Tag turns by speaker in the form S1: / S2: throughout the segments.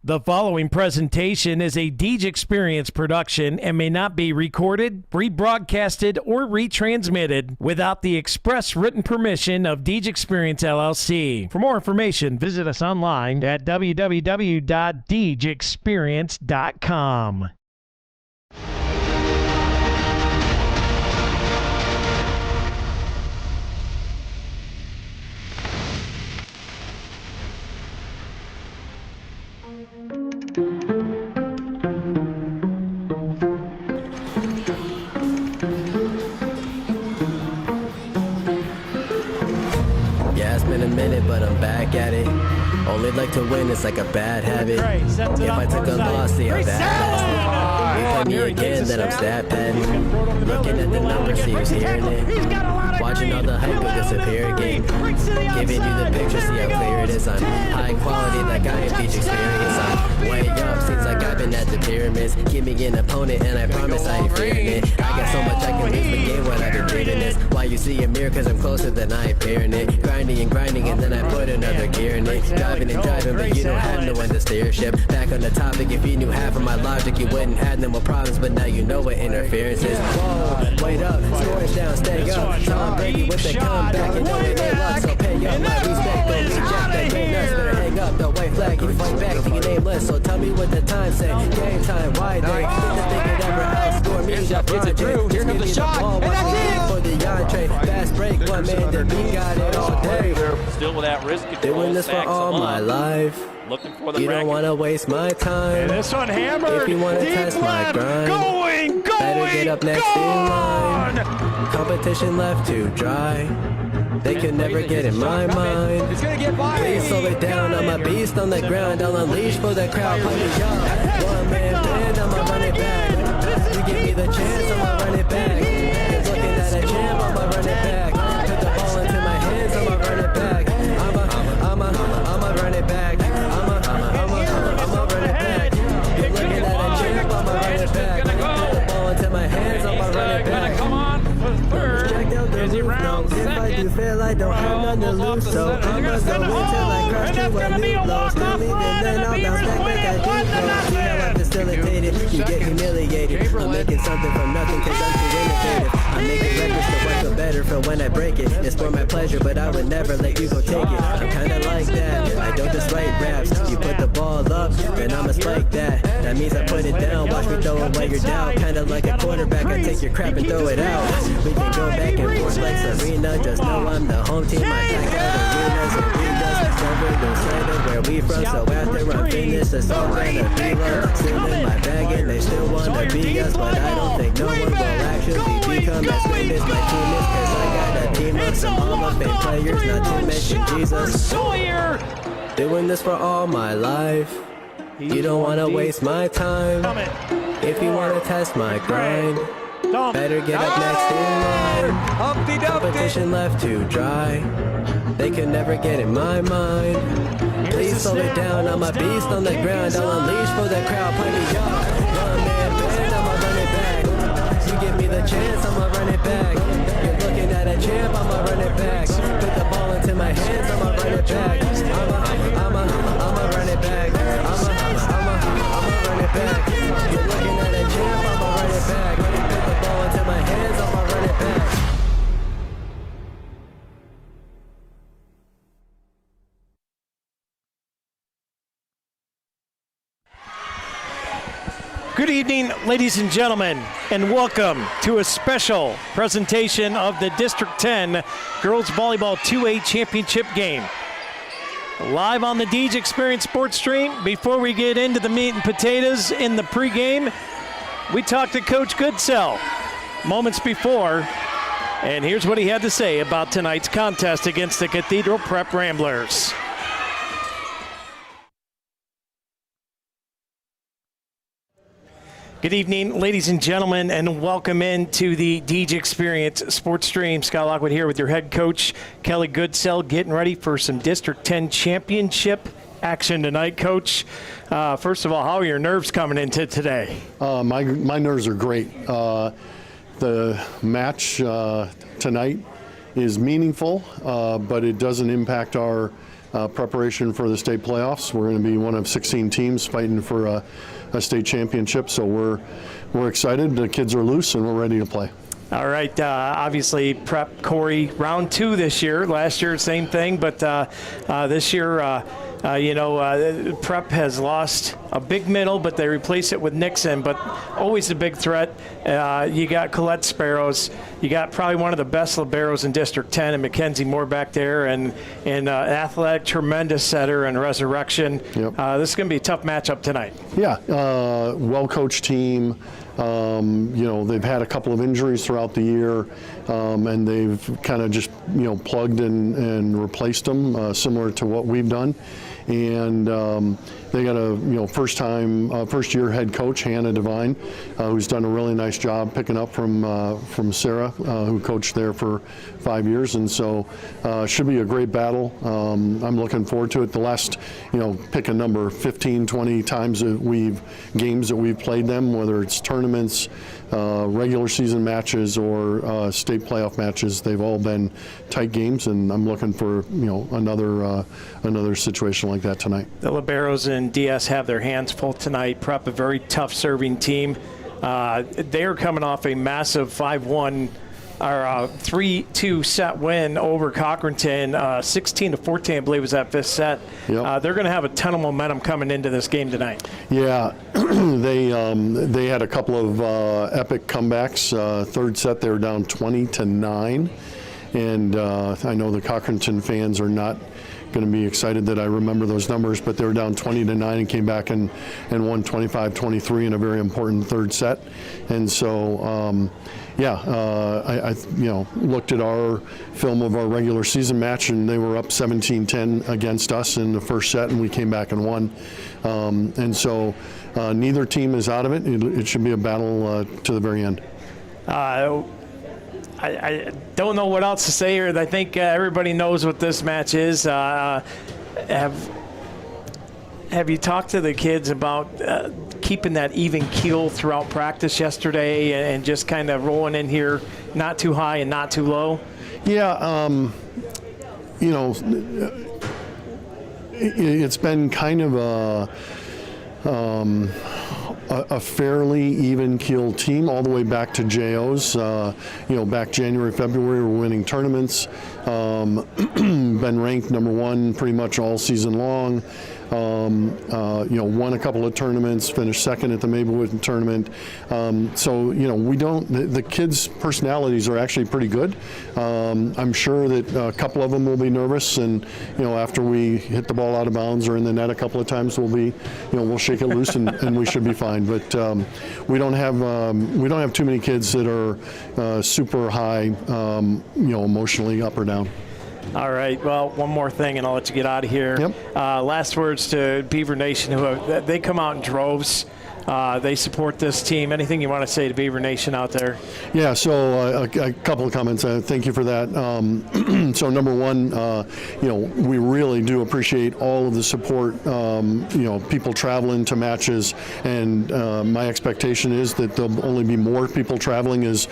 S1: The following presentation is a Deej Experience production and may not be recorded, rebroadcasted, or retransmitted without the express written permission of Deej Experience LLC. For more information, visit us online at www.deejexperience.com.
S2: Yeah, it's been a minute, but I'm back at it. Only like to win, it's like a bad habit. If I took a loss, see how bad. You play me again, then I'm stat padding. Looking at the numbers, see who's hearing it. Watching all the hype go disappear again. Giving you the picture, see how clear it is. I'm high quality, like I am Deej Experience. I'm way up, seems like I've been at the pyramids. Give me an opponent, and I promise I ain't fearing it. I got so much I can lose, but game what I've been dreaming is. Why you see a mirror, cause I'm closer than I appear in it. Grinding and grinding, and then I put another gear in it. Driving and driving, but you don't have no one to steer ship. Back on the topic, if you knew half of my logic, you wouldn't have no more problems, but now you know what interference is. Whoa, wait up, score down, stay up. Tom Brady with the comeback, you know it ain't luck, so pay up my respect, don't reject that game nuts, better hang up the white flag, you fight back to your nameless, so tell me what the time say, game time, why they didn't think it ever outscore me,
S3: It's a Drew, here comes the shot, and that's it!
S2: For the entree, fast break, one man to beat, got it all day.
S3: Still with that wrist control,
S2: Doing this for all my life.
S3: Looking for the
S2: You don't want to waste my time.
S1: And this one hammered.
S2: If you want to test my grind,
S1: Going.
S2: better get up next in line. Competition left to dry. They could never get in my mind.
S3: It's gonna get by.
S2: Please slow it down. I'm a beast on the ground. I'll unleash for the crowd. Play me up. One man band. I'ma run it back. You give me the chance. I'ma run it back. You're looking at a champ. I'ma run it back. Put the ball into my hands. I'ma run it back. I'ma run it back. I'ma run it back. You're looking at a champ. I'ma run it back. Put the ball into my hands. I'ma run it back.
S3: Come on for third.
S2: Is he round second? If I do fail, I don't have none to lose, so I'ma go until I crush to a new low. Still leaving, then I'll bounce back like I do. See how I facilitate it, you get humiliated. I'm making something from nothing cause I'm too innovative. I'm making records so I feel better for when I break it. It's for my pleasure, but I would never let you go take it. I'm kinda like that, I don't just write raps. You put the ball up, and I'ma spike that. That means I put it down, watch me throw it while you're down. Kinda like a quarterback, I take your crap and throw it out. We can go back and forth like Serena, just know I'm the home team. I pack out arenas, covered in cider where we from. So after I'm finished, it's all gonna be love. Still in my bag and they still wanna be us, but I don't think no one will actually become as great as my team is. Cause I got a team of some Hall of Fame players, not to mention Jesus. Doing this for all my life. You don't wanna waste my time. If you wanna test my grind, better get up next in line. Competition left to dry. They could never get in my mind. Please slow it down. I'm a beast on the ground. I'll unleash for the crowd. Play me up. One man band. I'ma run it back. You give me the chance. I'ma run it back. You're looking at a champ. I'ma run it back. Put the ball into my hands. I'ma run it back. I'ma run it back. I'ma run it back. You're looking at a champ. I'ma run it back. Put the ball into my hands. I'ma run it back.
S1: Good evening, ladies and gentlemen, and welcome to a special presentation of the District 10 Girls Volleyball 2A Championship game. Live on the Deej Experience Sports Stream. Before we get into the meat and potatoes in the pregame, we talked to Coach Goodsell moments before, and here's what he had to say about tonight's contest against the Cathedral Prep Ramblers. Good evening, ladies and gentlemen, and welcome into the Deej Experience Sports Stream. Scott Lockwood here with your head coach, Kelly Goodsell, getting ready for some District 10 championship action tonight, Coach. First of all, how are your nerves coming into today?
S4: My nerves are great. The match tonight is meaningful, but it doesn't impact our preparation for the state playoffs. We're going to be one of 16 teams fighting for a state championship, so we're excited. The kids are loose, and we're ready to play.
S1: All right, obviously Prep Corry round 2 this year. Last year, same thing, but this year, Prep has lost a big middle, but they replace it with Nixon, but always a big threat. You got Colette Sparrows. You got probably one of the best liberos in District 10, and Mackenzie Moore back there, and athletic, tremendous setter and Resurrection.
S4: Yep.
S1: This is going to be a tough matchup tonight.
S4: Yeah, well-coached team. They've had a couple of injuries throughout the year, and they've kind of just, plugged and replaced them, similar to what we've done. And they got a, first-year head coach, Hannah Devine, who's done a really nice job picking up from Sarah, who coached there for 5 years. And so should be a great battle. I'm looking forward to it. The last, pick a number, 15, 20 times games that we've played them, whether it's tournaments, regular season matches, or state playoff matches, they've all been tight games, and I'm looking for another situation like that tonight.
S1: The liberos and DS have their hands full tonight. Prep, a very tough serving team. They are coming off a massive 5-1 or 3-2 set win over Cochranton. 16-14, I believe, was that 5th set.
S4: Yep.
S1: They're going to have a ton of momentum coming into this game tonight.
S4: Yeah, they had a couple of epic comebacks. Third set, they were down 20-9, and I know the Cochranton fans are not going to be excited that I remember those numbers, but they were down 20-9 and came back and won 25-23 in a very important third set. And so, I looked at our film of our regular season match, and they were up 17-10 against us in the first set, and we came back and won. And so neither team is out of it. It should be a battle to the very end.
S1: I don't know what else to say here. I think everybody knows what this match is. Have you talked to the kids about keeping that even keel throughout practice yesterday and just kind of rolling in here, not too high and not too low?
S4: Yeah, it's been kind of a fairly even keel team all the way back to JOs. Back January, February, we're winning tournaments. Been ranked number 1 pretty much all season long. Won a couple of tournaments, finished second at the Maplewood tournament. The kids' personalities are actually pretty good. I'm sure that a couple of them will be nervous, and after we hit the ball out of bounds or in the net a couple of times, we'll shake it loose and we should be fine. But we don't have too many kids that are super high, emotionally up or down.
S1: All right. Well, one more thing, and I'll let you get out of here.
S4: Yep.
S1: Last words to Beaver Nation, they come out in droves. They support this team. Anything you want to say to Beaver Nation out there? Yeah,
S4: so a couple of comments. Thank you for that. So number one, we really do appreciate all of the support, people traveling to matches, and my expectation is that there'll only be more people traveling as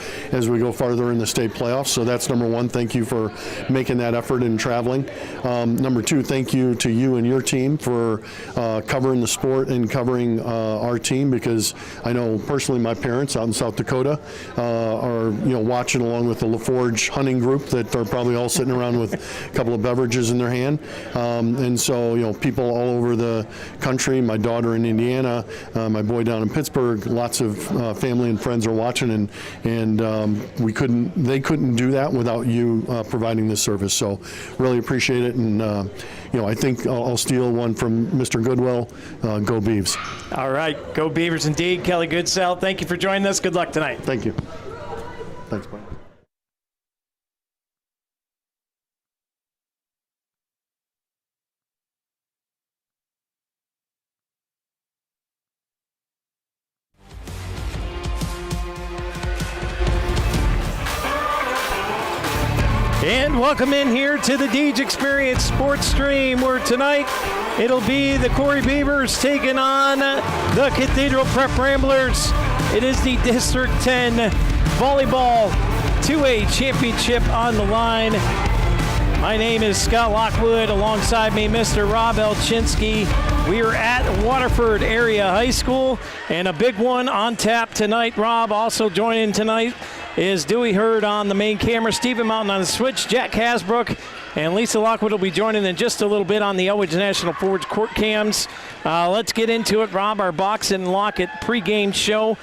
S4: we go farther in the state playoffs. So that's number one. Thank you for making that effort in traveling. Number two, thank you to you and your team for covering the sport and covering our team, because I know personally my parents out in South Dakota are watching along with the LaForge hunting group that are probably all sitting around with a couple of beverages in their hand, and so people all over the country, my daughter in Indiana, my boy down in Pittsburgh, lots of family and friends are watching, and they couldn't do that without you providing this service. So really appreciate it, and I think I'll steal one from Mr. Goodwill. Go Beavs.
S1: All right, go Beavers indeed. Kelly Goodsell, thank you for joining us. Good luck tonight.
S4: Thank you. Thanks, Brian.
S1: And welcome in here to the Deej Experience Sports Stream, where tonight it'll be the Corry Beavers taking on the Cathedral Prep Ramblers. It is the District 10 Volleyball 2A Championship on the line. My name is Scott Lockwood. Alongside me, Mr. Rob Elchinski. We are at Waterford Area High School, and a big one on tap tonight. Rob, also joining tonight is Dewey Hurd on the main camera, Stephen Mountain on the switch, Jack Hasbrook, and Lisa Lockwood will be joining in just a little bit on the Elwich National Forge court cams. Let's get into it, Rob, our Box and Locket pregame show.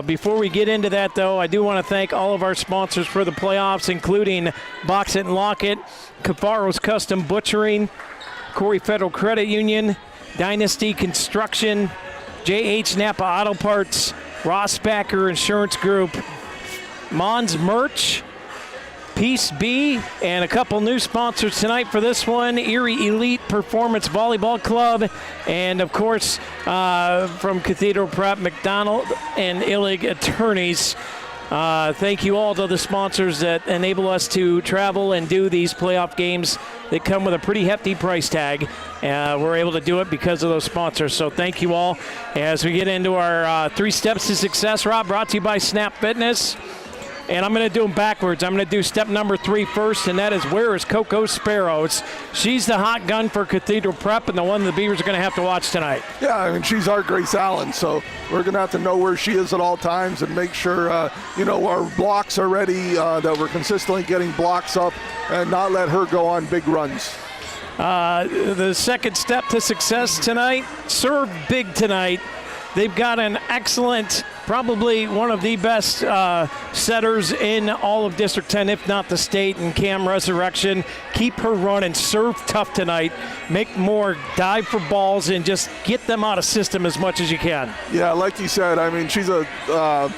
S1: Before we get into that, though, I do want to thank all of our sponsors for the playoffs, including Box and Locket, Cafaro's Custom Butchering, Corry Federal Credit Union, Dynasty Construction, J.H. Napa Auto Parts, Ross Backer Insurance Group, Mons Merch, Peace B, and a couple new sponsors tonight for this one, Erie Elite Performance Volleyball Club, and of course from Cathedral Prep, McDonald and Illig Attorneys. Thank you all to the sponsors that enable us to travel and do these playoff games that come with a pretty hefty price tag. We're able to do it because of those sponsors, so thank you all. As we get into our 3 steps to success, Rob, brought to you by Snap Fitness. And I'm going to do them backwards. I'm going to do step number 3 first, and that is, where is Coco Sparrows? She's the hot gun for Cathedral Prep, and the one the Beavers are going to have to watch tonight.
S5: Yeah, I mean, she's our Grace Allen, so we're going to have to know where she is at all times and make sure, our blocks are ready, that we're consistently getting blocks up, and not let her go on big runs.
S1: The second step to success tonight, serve big tonight. They've got an excellent, probably one of the best setters in all of District 10, if not the state, and Cam Resurrection. Keep her running, serve tough tonight, make more, dive for balls, and just get them out of system as much as you can. Yeah,
S5: like you said, I mean, she's a, I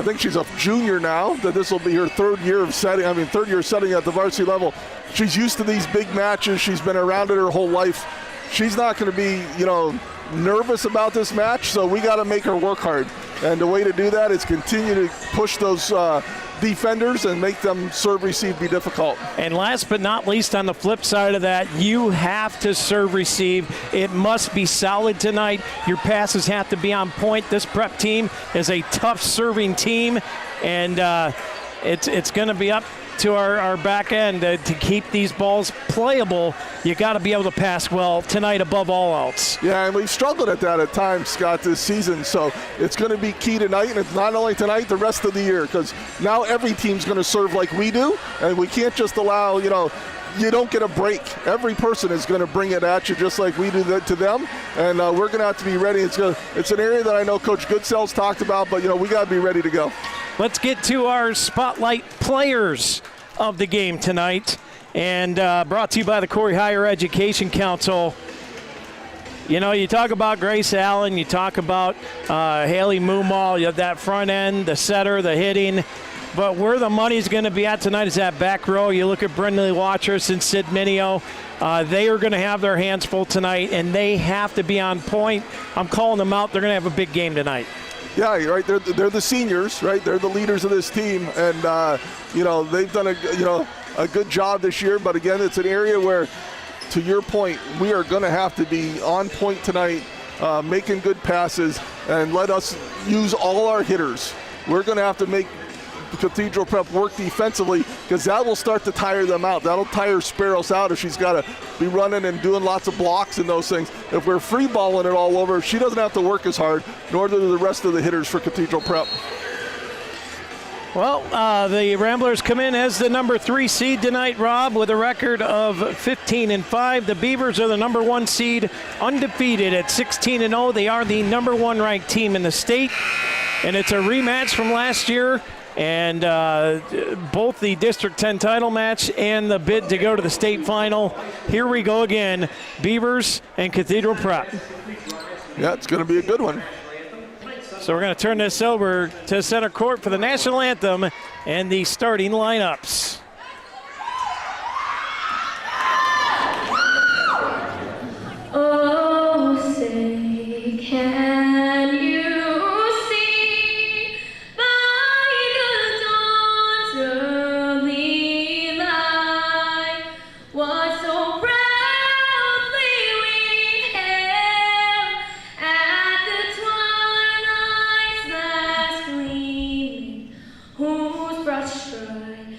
S5: think she's a junior now, that this will be her third year setting at the varsity level. She's used to these big matches. She's been around it her whole life. She's not going to be, nervous about this match, so we got to make her work hard. And the way to do that is continue to push those defenders and make them serve receive be difficult. And last but not least, on the flip side of that, you have to serve receive. It must be solid tonight. Your passes have to be on point. This prep team is a tough serving team, and it's going to be up to our back end to keep these balls playable. You got to be able to pass well tonight above all else. Yeah, and we've struggled at that at times, Scott, this season. So it's going to be key tonight, and it's not only tonight, the rest of the year, because now every team's going to serve like we do, and we can't just allow, you don't get a break. Every person is going to bring it at you just like we do that to them, and we're going to have to be ready. It's an area that I know Coach Goodsell's talked about, but we got to be ready to go. Let's get to our spotlight players of the game tonight, and brought to you by the Corry Higher Education Council. You talk about Grace Allen, you talk about Haley Moomal, you have that front end, the setter, the hitting. But where the money's going to be at tonight is that back row. You look at Brindley Watchers and Sid Minio. They are going to have their hands full tonight, and they have to be on point. I'm calling them out. They're going to have a big game tonight. Yeah, you're right. They're the seniors, right? They're the leaders of this team, and they've done a good job this year. But again, it's an area where, to your point, we are going to have to be on point tonight, making good passes, and let us use all our hitters. We're going to have to make Cathedral Prep work defensively, because that will start to tire them out. That'll tire Sparrows out if she's got to be running and doing lots of blocks and those things. If we're free balling it all over, she doesn't have to work as hard, nor do the rest of the hitters for Cathedral Prep. Well, the Ramblers come in as the number 3 seed tonight, Rob, with a record of 15-5. The Beavers are the number 1 seed, undefeated at 16-0. They are the number 1 ranked team in the state, and it's a rematch from last year. And both the District 10 title match and the bid to go to the state final. Here we go again, Beavers and Cathedral Prep. Yeah, it's going to be a good one. So we're going to turn this over to center court for the national anthem and the starting lineups.
S6: Oh, say, can you whose brush dry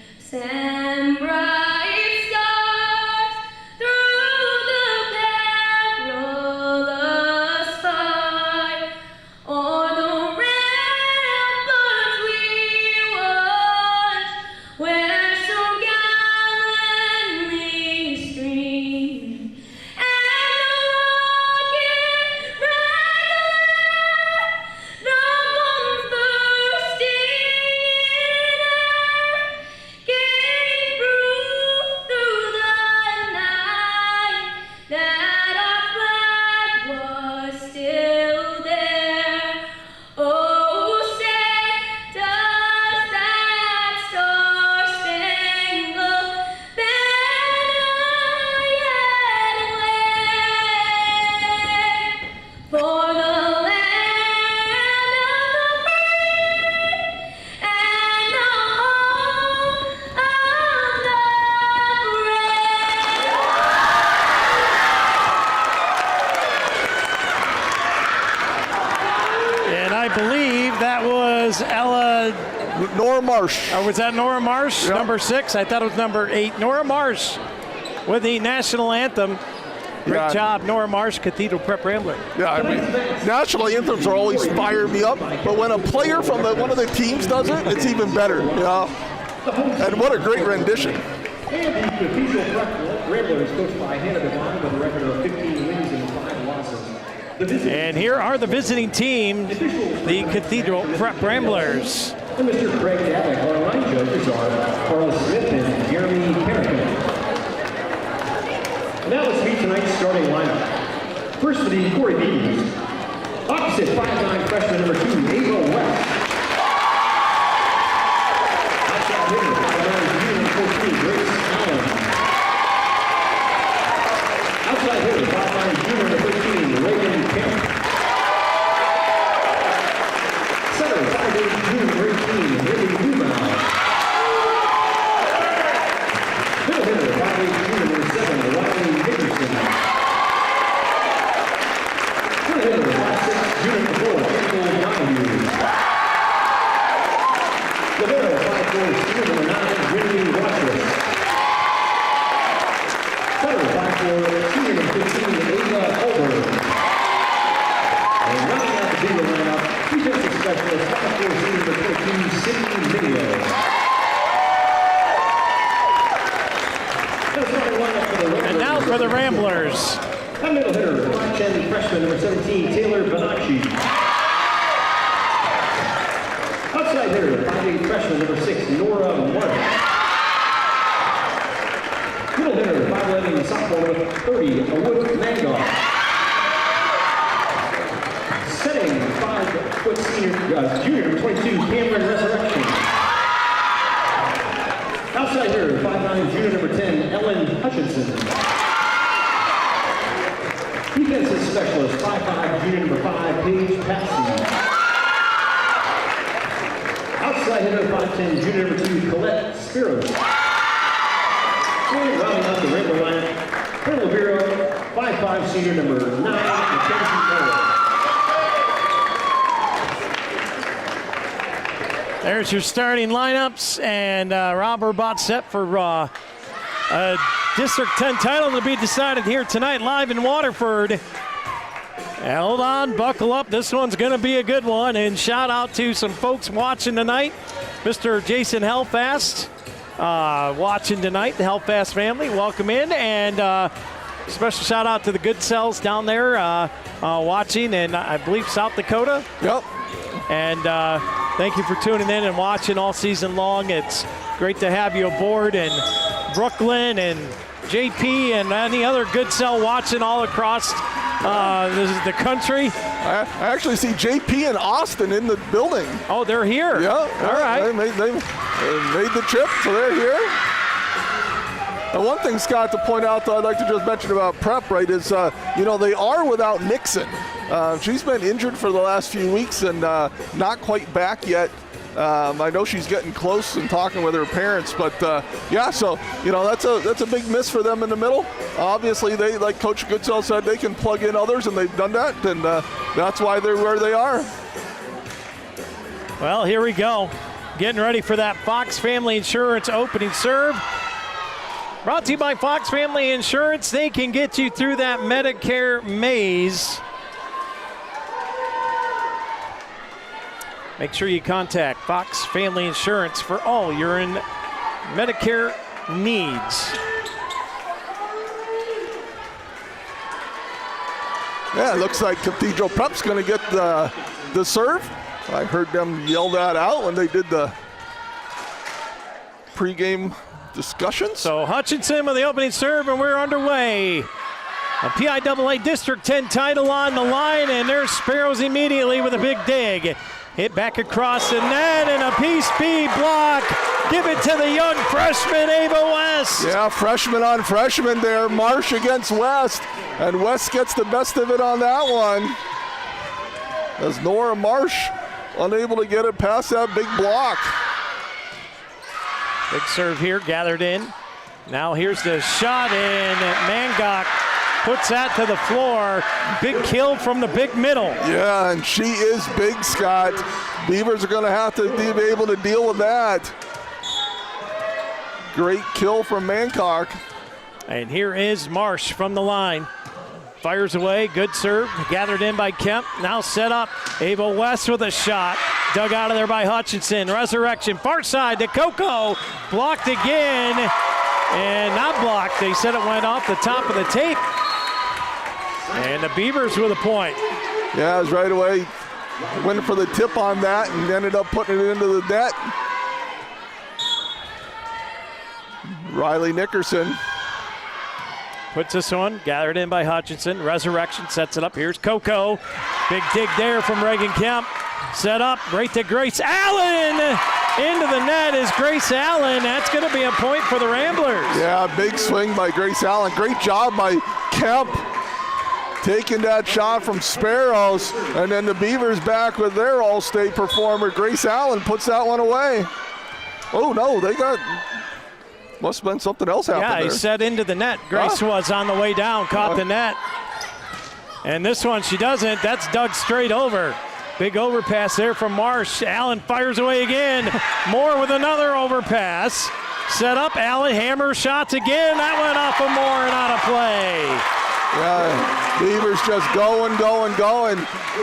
S1: I believe that was Ella.
S5: Nora Marsh.
S1: Or was that Nora Marsh,
S5: Yep.
S1: number 6? I thought it was number 8. Nora Marsh with the national anthem. Great
S5: Yeah.
S1: job, Nora Marsh, Cathedral Prep Rambler.
S5: Yeah, I mean, national anthems are always fire me up, but when a player from one of the teams does it, it's even better. And what a great rendition.
S7: And the Cathedral Prep Ramblers, coached by Hannah Devine, with a record of 15 wins and 5 losses.
S1: And here are the visiting team, the Cathedral Prep Ramblers.
S7: And Mr. Craig Dabbick, our line judges are Carla Smith and Jeremy Carrigan. Now let's meet tonight's starting lineup. First for the Corry Beavers, opposite 5'9" freshman number 2, Ava West. Outside hitter, 5'9" junior number 14, Grace Allen. Outside hitter, 5'9" junior number 13, Reagan Kemp. Center, 5'8" junior number 18, Lily Newmau. Middle hitter, 5'8" junior number 7, Riley Nickerson. Front hitter, 5'6" junior number 4, April Donahue. Libero, 5'4", senior number 9, Brittany Watchers. Center, 5'4", senior number 15, Ava Olberg. And rounding out the Beaver lineup, defensive specialist, 5'4", senior number 14, Sydney Video.
S1: And now for the Ramblers.
S7: A middle hitter, 5'10", freshman number 17, Taylor Bonacci. Outside hitter, 5'8", freshman number 6, Nora Marsh. Middle hitter, 5'11", sophomore number 30, Awood Mangoff. Setting, 5' junior number 22, Cameron Resurrection. Outside hitter, 5'9", junior number 10, Ellen Hutchinson. Defensive specialist, 5'5", junior number 5, Paige Patsy. Outside hitter, 5'10", junior number 2, Colette Spiros. And rounding out the Rambler lineup, Colonel Libero, 5'5", senior number 9, Mackenzie Miller.
S1: There's your starting lineups, and Rob, we're about set for a District 10 title to be decided here tonight live in Waterford. Hold on, buckle up. This one's going to be a good one, and shout out to some folks watching tonight. Mr. Jason Helfast watching tonight, the Helfast family. Welcome in, and special shout out to the Good Cells down there watching in, I believe, South Dakota.
S5: Yep.
S1: And thank you for tuning in and watching all season long. It's great to have you aboard, and Brooklyn and JP and any other Good Cell watching all across the country.
S5: I actually see JP and Austin in the building.
S1: Oh, they're here.
S5: Yeah.
S1: All right.
S5: They made the trip, so they're here. And one thing, Scott, to point out that I'd like to just mention about Prep, right, is, they are without Nixon. She's been injured for the last few weeks and not quite back yet. I know she's getting close and talking with her parents, but so that's a big miss for them in the middle. Obviously, they, like Coach Goodsell said, they can plug in others, and they've done that, and that's why they're where they are.
S1: Well, here we go. Getting ready for that Fox Family Insurance opening serve. Brought to you by Fox Family Insurance. They can get you through that Medicare maze. Make sure you contact Fox Family Insurance for all your Medicare needs.
S5: Yeah, it looks like Cathedral Prep's going to get the serve. I heard them yell that out when they did the pregame discussions.
S1: So Hutchinson with the opening serve, and we're underway. A PIAA District 10 title on the line, and there's Sparrows immediately with a big dig. Hit back across the net, and a P-speed block. Give it to the young freshman, Ava West.
S5: Yeah, freshman on freshman there. Marsh against West, and West gets the best of it on that one. As Nora Marsh unable to get it past that big block.
S1: Big serve here, gathered in. Now here's the shot, and Mangock puts that to the floor. Big kill from the big middle.
S5: Yeah, and she is big, Scott. Beavers are going to have to be able to deal with that. Great kill from Mancock.
S1: And here is Marsh from the line. Fires away, good serve, gathered in by Kemp. Now set up, Ava West with a shot. Dug out of there by Hutchinson. Resurrection, far side to Coco. Blocked again, and not blocked. They said it went off the top of the tape. And the Beavers with a point.
S5: Yeah, it was right away. Went for the tip on that and ended up putting it into the net. Riley Nickerson.
S1: Puts this one, gathered in by Hutchinson. Resurrection sets it up. Here's Coco. Big dig there from Reagan Kemp. Set up right to Grace Allen. Into the net is Grace Allen. That's going to be a point for the Ramblers.
S5: Yeah, big swing by Grace Allen. Great job by Kemp taking that shot from Sparrows. And then the Beavers back with their All-State performer. Grace Allen puts that one away. Oh, no, they got... Must have been something else happened
S1: Yeah, he
S5: there.
S1: set into the net. Grace was on the way down, caught the net. And this one, she doesn't. That's dug straight over. Big overpass there from Marsh. Allen fires away again. Moore with another overpass. Set up, Allen hammer shots again. That went off of Moore and out of play.
S5: Yeah, Beavers just going.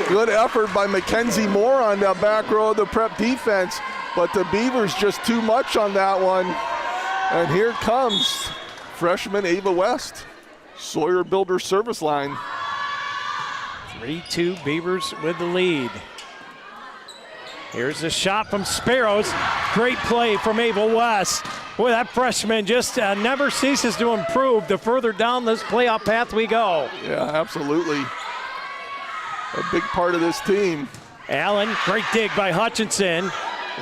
S5: Good effort by Mackenzie Moore on the back row of the Prep defense. But the Beavers just too much on that one. And here comes freshman Ava West, Sawyer Builder service line.
S1: 3-2 Beavers with the lead. Here's a shot from Sparrows. Great play from Ava West. Boy, that freshman just never ceases to improve the further down this playoff path we go.
S5: Yeah, absolutely. A big part of this team.
S1: Allen, great dig by Hutchinson.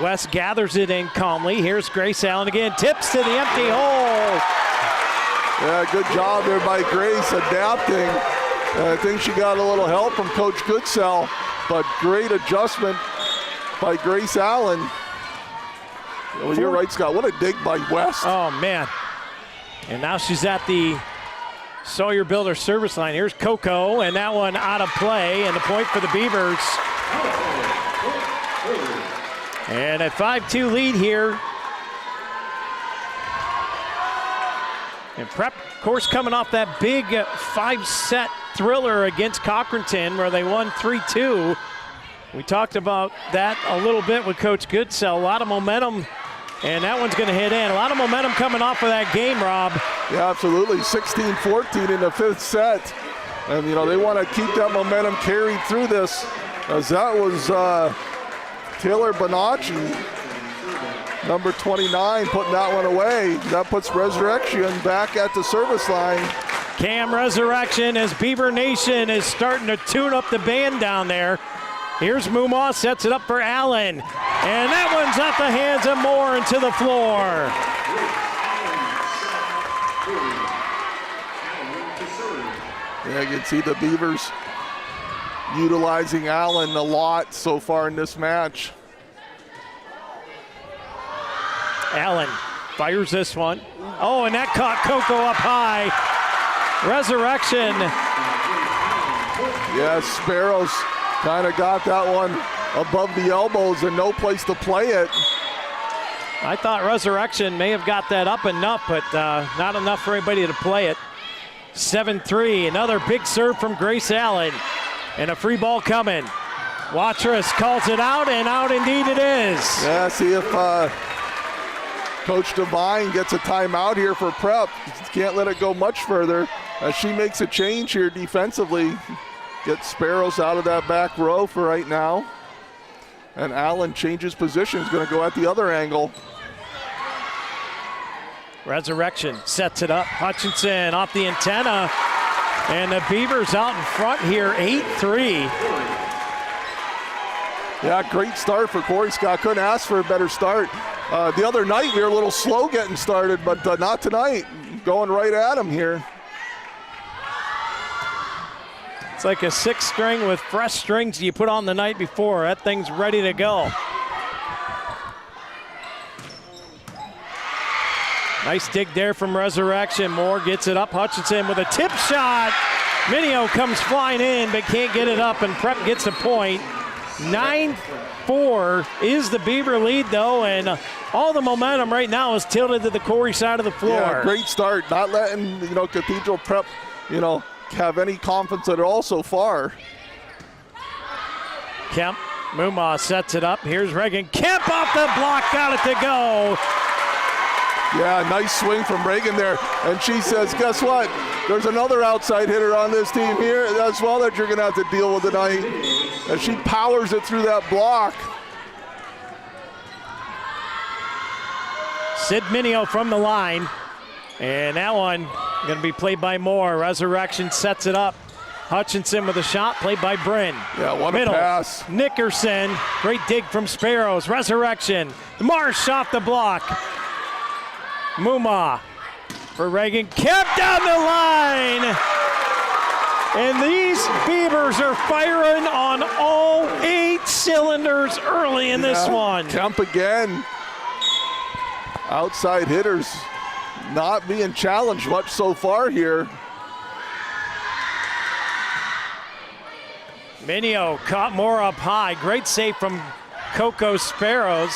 S1: West gathers it in calmly. Here's Grace Allen again. Tips to the empty hole.
S5: Yeah, good job there by Grace adapting. I think she got a little help from Coach Goodsell, but great adjustment by Grace Allen. Well, you're right, Scott. What a dig by West.
S1: Oh, man. And now she's at the Sawyer Builder service line. Here's Coco, and that one out of play, and the point for the Beavers. And a 5-2 lead here. And Prep, of course, coming off that big 5-set thriller against Cochranton where they won 3-2. We talked about that a little bit with Coach Goodsell. A lot of momentum, and that one's going to hit in. A lot of momentum coming off of that game, Rob.
S5: Yeah, absolutely. 16-14 in the fifth set. And, you know, they want to keep that momentum carried through this, as that was Taylor Bonacci, number 29, putting that one away. That puts Resurrection back at the service line.
S1: Cam Resurrection as Beaver Nation is starting to tune up the band down there. Here's Mumaw, sets it up for Allen. And that one's off the hands of Moore into the floor.
S5: Yeah, you can see the Beavers utilizing Allen a lot so far in this match.
S1: Allen fires this one. Oh, and that caught Coco up high. Resurrection.
S5: Yeah, Sparrows kind of got that one above the elbows and no place to play it.
S1: I thought Resurrection may have got that up enough, but not enough for anybody to play it. 7-3, another big serve from Grace Allen. And a free ball coming. Watrous calls it out, and out indeed it is.
S5: Yeah, see if Coach Devine gets a timeout here for Prep. Can't let it go much further as she makes a change here defensively. Gets Sparrows out of that back row for right now. And Allen changes position, is going to go at the other angle.
S1: Resurrection sets it up. Hutchinson off the antenna. And the Beavers out in front here, 8-3.
S5: Yeah, great start for Corey Scott. Couldn't ask for a better start. The other night we were a little slow getting started, but not tonight. Going right at him here.
S1: It's like a 6-string with fresh strings you put on the night before. That thing's ready to go. Nice dig there from Resurrection. Moore gets it up. Hutchinson with a tip shot. Minio comes flying in but can't get it up, and Prep gets a point. 9-4 is the Beaver lead, though, and all the momentum right now is tilted to the Corry side of the floor.
S5: Yeah, great start. Not letting, Cathedral Prep, have any confidence at all so far.
S1: Kemp, Mumma sets it up. Here's Reagan Kemp off the block, got it to go.
S5: Yeah, nice swing from Reagan there. And she says, guess what? There's another outside hitter on this team here as well that you're going to have to deal with tonight. And she powers it through that block.
S1: Sid Minio from the line. And that one going to be played by Moore. Resurrection sets it up. Hutchinson with a shot, played by Bryn.
S5: Yeah, what
S1: Middle.
S5: a pass.
S1: Nickerson, great dig from Sparrows. Resurrection, Marsh off the block. Mumma for Reagan, kept down the line. And these Beavers are firing on all 8 cylinders early in this one.
S5: Kemp again. Outside hitters not being challenged much so far here.
S1: Minio caught Moore up high. Great save from Coco Sparrows.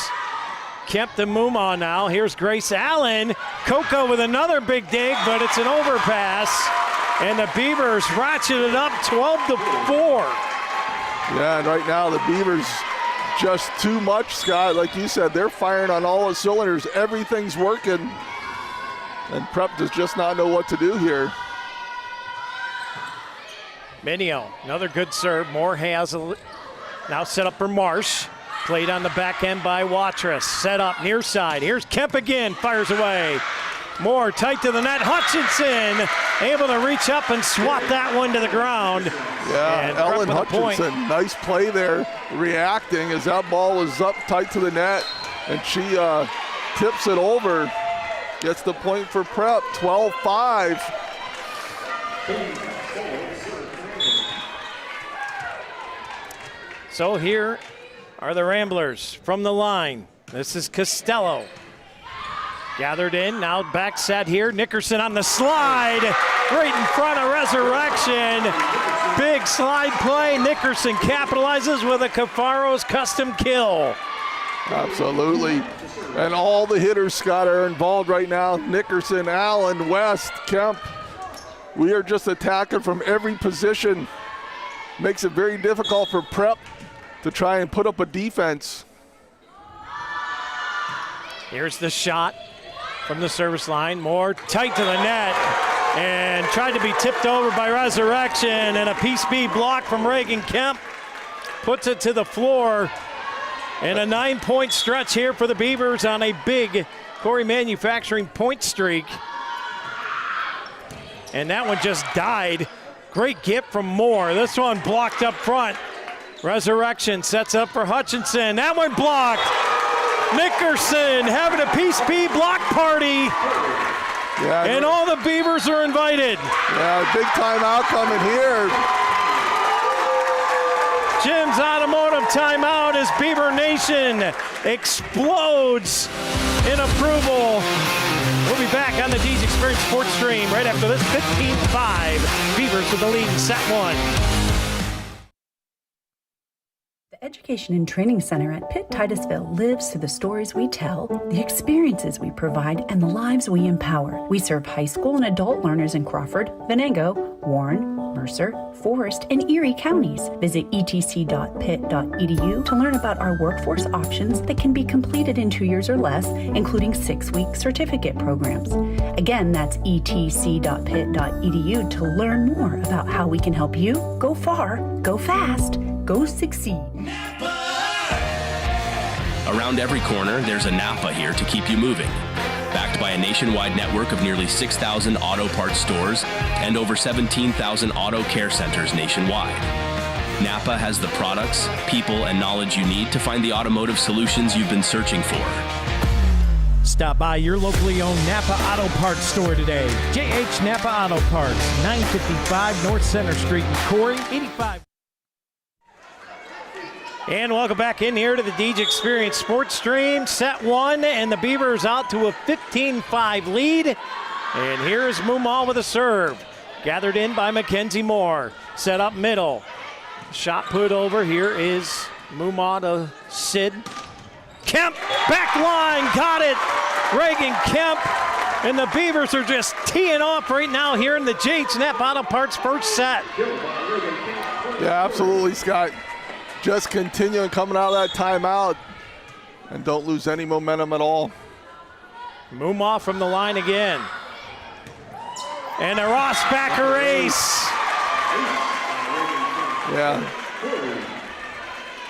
S1: Kemp to Mumma now. Here's Grace Allen. Coco with another big dig, but it's an overpass. And the Beavers ratchet it up 12-4.
S5: Yeah, and right now the Beavers just too much, Scott. Like you said, they're firing on all the cylinders. Everything's working. And Prep does just not know what to do here.
S1: Minio, another good serve. Moore has now set up for Marsh. Played on the back end by Watrous. Set up near side. Here's Kemp again, fires away. Moore tight to the net. Hutchinson able to reach up and swat that one to the ground.
S5: Yeah,
S1: and
S5: Ellen Hutchinson, nice play there, reacting as that ball was up tight to the net, and she tips it over. Gets the point for Prep, 12-5.
S1: So here are the Ramblers from the line. This is Costello. Gathered in, now back set here. Nickerson on the slide, right in front of Resurrection. Big slide play. Nickerson capitalizes with a Cafaros custom kill.
S5: Absolutely. And all the hitters, Scott, are involved right now. Nickerson, Allen, West, Kemp. We are just attacking from every position. Makes it very difficult for Prep to try and put up a defense.
S1: Here's the shot from the service line. Moore tight to the net and tried to be tipped over by Resurrection, and a piece B block from Reagan Kemp puts it to the floor. And a 9-point stretch here for the Beavers on a big Corry Manufacturing point streak. And that one just died. Great gift from Moore. This one blocked up front. Resurrection sets up for Hutchinson. That one blocked. Nickerson having a piece B block party.
S5: Yeah,
S1: and all the Beavers are invited.
S5: Yeah, big timeout coming here.
S1: Jim's automotive timeout as Beaver Nation explodes in approval. We'll be back on the D's Experience Sports Stream right after this. 15-5. Beavers with the lead in set 1.
S8: The Education and Training Center at Pitt Titusville lives through the stories we tell, the experiences we provide, and the lives we empower. We serve high school and adult learners in Crawford, Venango, Warren, Mercer, Forest, and Erie counties. Visit etc.pitt.edu to learn about our workforce options that can be completed in 2 years or less, including 6-week certificate programs. Again, that's etc.pitt.edu to learn more about how we can help you go far, go fast, go succeed.
S9: Around every corner, there's a Napa here to keep you moving. Backed by a nationwide network of nearly 6,000 auto parts stores and over 17,000 auto care centers nationwide. Napa has the products, people, and knowledge you need to find the automotive solutions you've been searching for.
S1: Stop by your locally owned Napa Auto Parts store today. JH Napa Auto Parts, 955 North Center Street in Corry, 85. And welcome back in here to the Deej Experience Sports Stream. Set one, and the Beavers out to a 15-5 lead. And here's Mumal with a serve. Gathered in by Mackenzie Moore. Set up middle. Shot put over. Here is Mumal to Sid. Kemp, back line, got it. Reagan Kemp. And the Beavers are just teeing off right now here in the JH Auto Parts first set.
S5: Yeah, absolutely, Scott. Just continuing coming out of that timeout and don't lose any momentum at all.
S1: Mumal from the line again. And a Rossbacher ace.
S5: Yeah.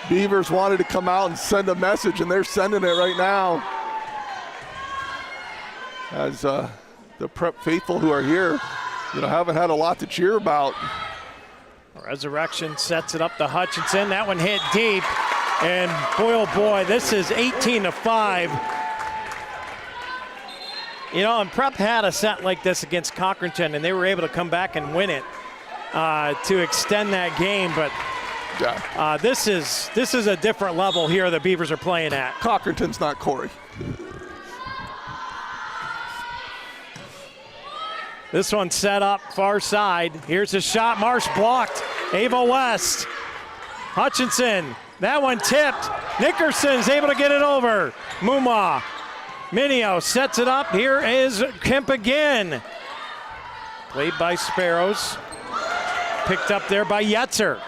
S5: Beavers wanted to come out and send a message, and they're sending it right now. As the Prep faithful who are here, haven't had a lot to cheer about.
S1: Resurrection sets it up to Hutchinson. That one hit deep. And boy, oh boy, this is 18-5. And Prep had a set like this against Cochranton, and they were able to come back and win it to extend that game. But
S5: yeah.
S1: This is a different level here the Beavers are playing at.
S5: Cochranton's not Corry.
S1: This one set up far side. Here's a shot. Marsh blocked. Ava West. Hutchinson. That one tipped. Nickerson's able to get it over. Muma. Minio sets it up. Here is Kemp again. Played by Sparrows. Picked up there by Yetzer.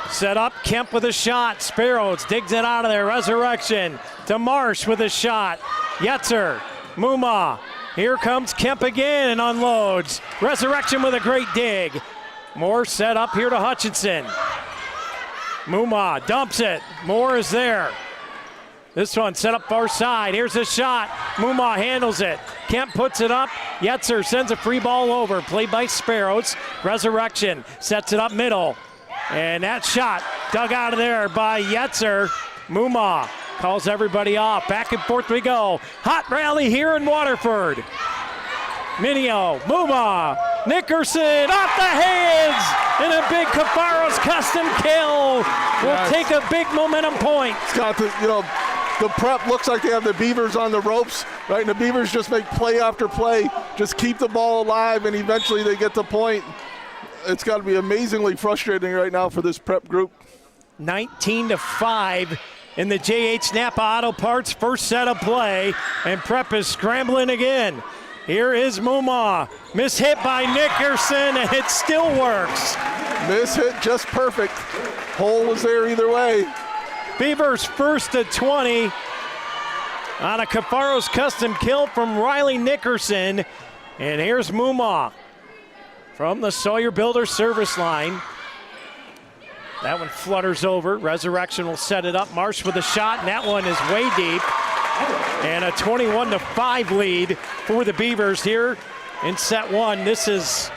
S1: Set up. Kemp with a shot. Sparrows digs it out of there. Resurrection to Marsh with a shot. Yetzer. Muma. Here comes Kemp again and unloads. Resurrection with a great dig. Moore set up here to Hutchinson. Muma dumps it. Moore is there. This one set up far side. Here's a shot. Muma handles it. Kemp puts it up. Yetzer sends a free ball over. Played by Sparrows. Resurrection sets it up middle. And that shot dug out of there by Yetzer. Muma calls everybody off. Back and forth we go. Hot rally here in Waterford. Minio, Muma, Nickerson off the hands, and a big Cafaros custom kill will take a big momentum point.
S5: Scott, the Prep looks like they have the Beavers on the ropes, right? And the Beavers just make play after play, just keep the ball alive, and eventually they get the point. It's got to be amazingly frustrating right now for this Prep group.
S1: 19-5 in the JH Napa Auto Parts first set of play, and Prep is scrambling again. Here is Muma, mishit by Nickerson, and it still works.
S5: Mishit just perfect. Hole was there either way.
S1: Beavers first to 20 on a Cafaros custom kill from Riley Nickerson, and here's Muma from the Sawyer Builder service line. That one flutters over. Resurrection will set it up. Marsh with a shot, and that one is way deep. And a 21-5 lead for the Beavers here in set one. This is...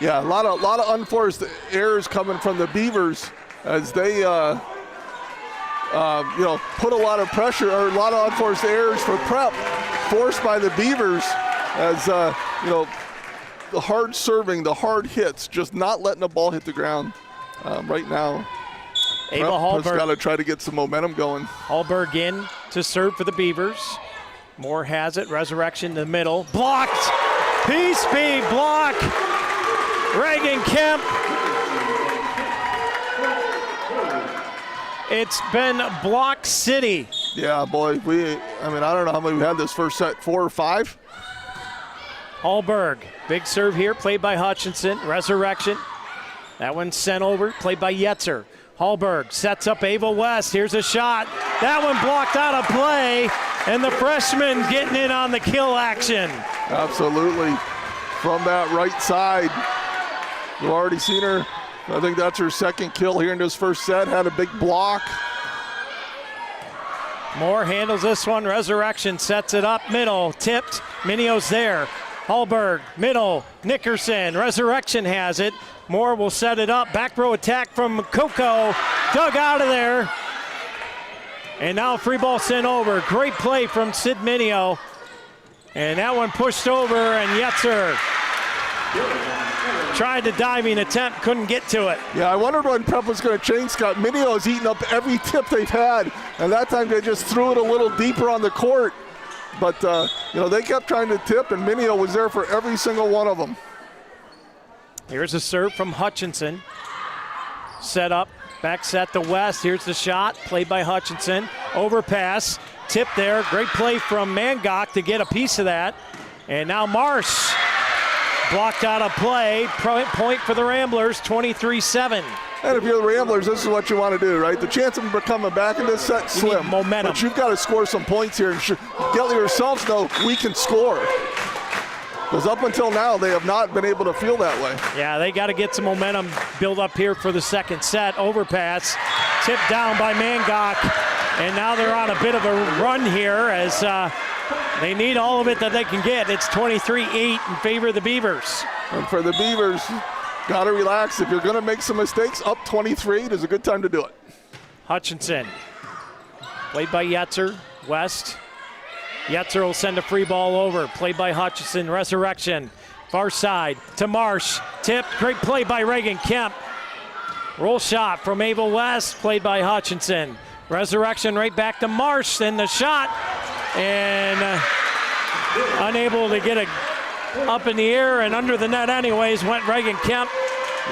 S5: Yeah, a lot of unforced errors coming from the Beavers as they, put a lot of pressure, or a lot of unforced errors for Prep, forced by the Beavers as, the hard serving, the hard hits, just not letting the ball hit the ground. Right now,
S1: Ava Hallberg
S5: got to try to get some momentum going.
S1: Hallberg in to serve for the Beavers. Moore has it. Resurrection in the middle. Blocked. P-speed block. Reagan Kemp. It's been block city.
S5: Yeah, boy. I don't know how many we had this first set. 4 or 5?
S1: Hallberg. Big serve here. Played by Hutchinson. Resurrection. That one sent over, played by Yetzer. Hallberg sets up Ava West. Here's a shot. That one blocked out of play, and the freshman getting in on the kill action.
S5: Absolutely. From that right side. You've already seen her. I think that's her second kill here in this first set. Had a big block.
S1: Moore handles this one. Resurrection sets it up middle. Tipped. Minio's there. Hallberg, middle. Nickerson. Resurrection has it. Moore will set it up. Back row attack from Coco. Dug out of there. And now free ball sent over. Great play from Sid Minio. And that one pushed over, and Yetzer Tried the diving attempt, couldn't get to it.
S5: Yeah, I wondered when Prep was going to change. Scott Mineo has eaten up every tip they've had, and that time they just threw it a little deeper on the court. But, they kept trying to tip, and Mineo was there for every single one of them.
S1: Here's a serve from Hutchinson. Set up, back set to West. Here's the shot, played by Hutchinson. Overpass, tip there. Great play from Mangok to get a piece of that. And now Marsh blocked out of play. Point for the Ramblers, 23-7.
S5: And if you're the Ramblers, this is what you want to do, right? The chance of them coming back in this set, slim.
S1: Momentum.
S5: But you've got to score some points here and get yourselves know we can score. Because up until now, they have not been able to feel that way.
S1: Yeah, they got to get some momentum build up here for the second set. Overpass, tipped down by Mangok. And now they're on a bit of a run here as they need all of it that they can get. It's 23-8 in favor of the Beavers.
S5: And for the Beavers, got to relax. If you're going to make some mistakes, up 23, it is a good time to do it.
S1: Hutchinson, played by Yetzer. West. Yetzer will send a free ball over. Played by Hutchinson. Resurrection. Far side to Marsh. Tip. Great play by Reagan Kemp. Roll shot from Abel West. Played by Hutchinson. Resurrection right back to Marsh. Then the shot. And unable to get it up in the air and under the net anyways. Went Reagan Kemp.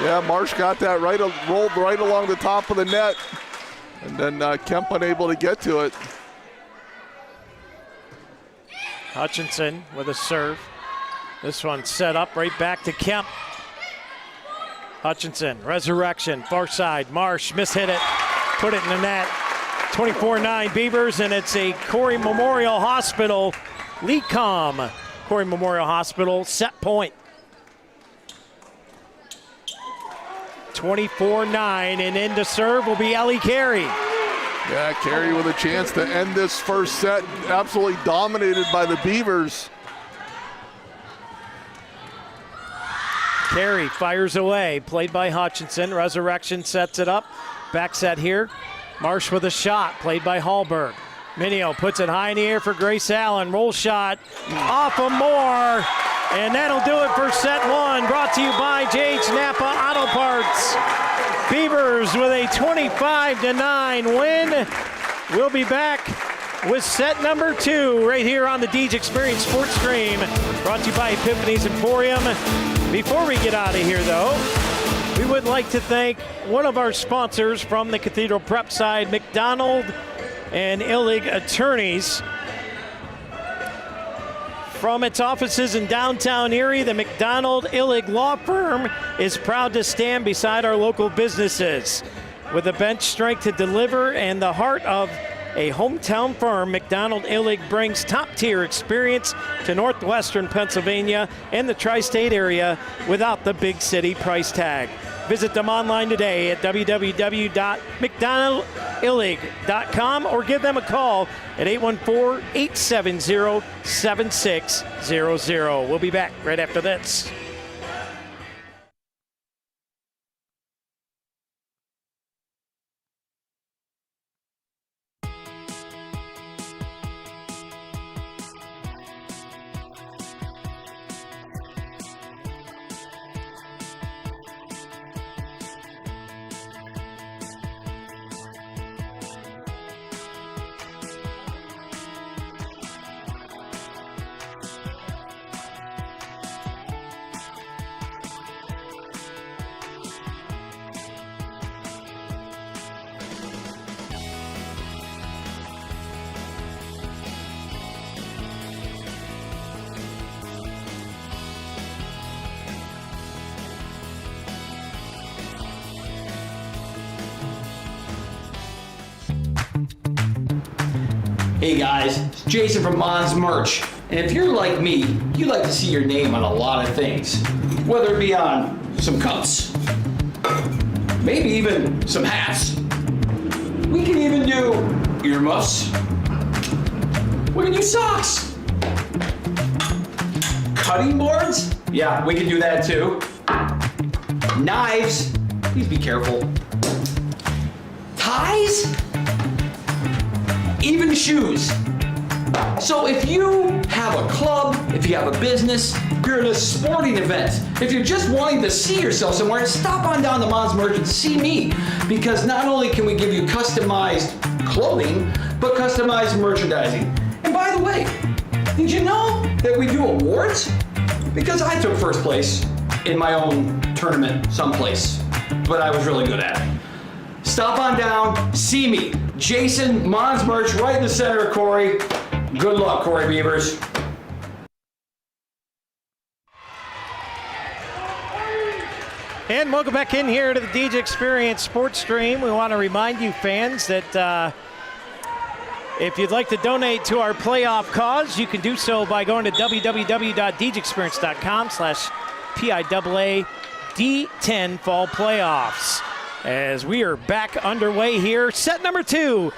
S5: Yeah, Marsh got that right, rolled right along the top of the net. And then Kemp unable to get to it.
S1: Hutchinson with a serve. This one set up right back to Kemp. Hutchinson, Resurrection, far side. Marsh mishit it, put it in the net. 24-9 Beavers, and it's a Corry Memorial Hospital, LECOM Corry Memorial Hospital set point. 24-9, and in to serve will be Ellie Carey.
S5: Yeah, Carey with a chance to end this first set, absolutely dominated by the Beavers.
S1: Carey fires away, played by Hutchinson. Resurrection sets it up. Back set here. Marsh with a shot, played by Hallberg. Mineo puts it high in the air for Grace Allen. Roll shot off of Moore. And that'll do it for set one. Brought to you by J.H. Napa Auto Parts. Beavers with a 25-9 win. We'll be back with set number two right here on the Deej Experience Sports Stream. Brought to you by Epiphany's Emporium. Before we get out of here, though, we would like to thank one of our sponsors from the Cathedral Prep side, McDonald and Illig Attorneys. From its offices in downtown Erie, the McDonald Illig Law Firm is proud to stand beside our local businesses. With the bench strength to deliver and the heart of a hometown firm, McDonald Illig brings top-tier experience to northwestern Pennsylvania and the tri-state area without the big city price tag. Visit them online today at www.mcdonaldillig.com or give them a call at 814-870-7600. We'll be back right after this.
S10: Hey guys, it's Jason from Mon's Merch. And if you're like me, you like to see your name on a lot of things. Whether it be on some cups, maybe even some hats. We can even do earmuffs. We can do socks. Cutting boards? Yeah, we can do that too. Knives, please be careful. Ties? Even shoes. So if you have a club, if you have a business, if you're in a sporting event, if you're just wanting to see yourself somewhere, stop on down to Mons Merch and see me. Because not only can we give you customized clothing, but customized merchandising. And by the way, did you know that we do awards? Because I took first place in my own tournament someplace, but I was really good at it. Stop on down, see me. Jason, Mons Merch, right in the center of Corry. Good luck, Corry Beavers.
S1: And welcome back in here to the DJ Experience Sports Stream. We want to remind you fans that if you'd like to donate to our playoff cause, you can do so by going to www.djexperience.com/PIAA D-10 Fall Playoffs. As we are back underway here, set number 2,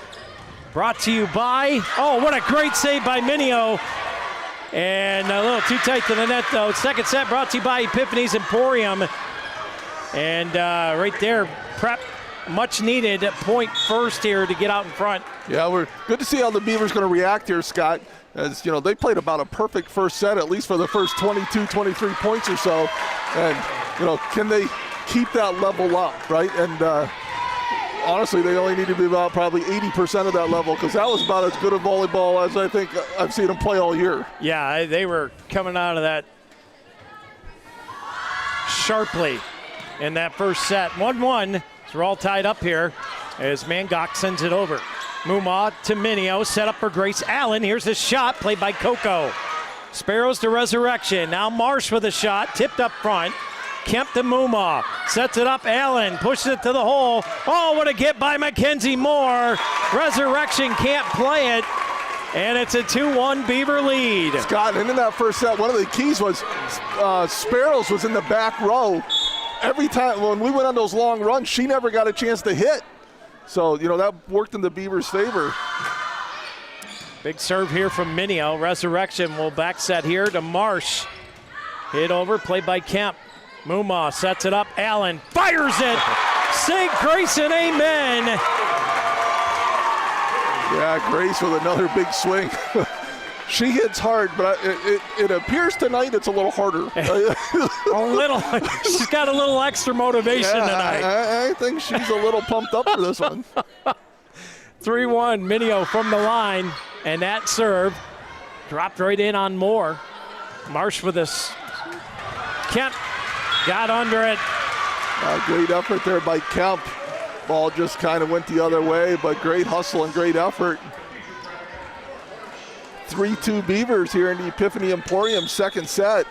S1: brought to you by, oh, what a great save by Minio. And a little too tight to the net, though. Second set brought to you by Epiphany's Emporium. And right there, prep, much needed point first here to get out in front.
S5: Yeah, we're good to see how the Beavers going to react here, Scott. As you know, they played about a perfect first set, at least for the first 22, 23 points or so. And, you know, can they keep that level up, right? And honestly, they only need to be about probably 80% of that level, because that was about as good a volleyball as I think I've seen them play all year.
S1: Yeah, they were coming out of that sharply in that first set. 1-1, so we're all tied up here as Mangok sends it over. Muma to Minio, set up for Grace Allen. Here's the shot, played by Coco. Sparrows to Resurrection. Now Marsh with a shot, tipped up front. Kemp to Muma, sets it up, Allen pushes it to the hole. Oh, what a get by Mackenzie Moore. Resurrection can't play it, and it's a 2-1 Beaver lead.
S5: Scott, and in that first set, one of the keys was Sparrows was in the back row. Every time when we went on those long runs, she never got a chance to hit. So, you know, that worked in the Beavers' favor.
S1: Big serve here from Minio. Resurrection will back set here to Marsh. Hit over, played by Kemp. Muma sets it up. Allen fires it. St. Grace and amen.
S5: Yeah, Grace with another big swing. She hits hard, but it appears tonight it's a little harder.
S1: A little. She's got a little extra motivation tonight.
S5: I think she's a little pumped up for this one.
S1: 3-1, Minio from the line, and that serve dropped right in on Moore. Marsh with this. Kemp got under it.
S5: Great effort there by Kemp. Ball just kind of went the other way, but great hustle and great effort. 3-2 Beavers here in the Epiphany Emporium, second set.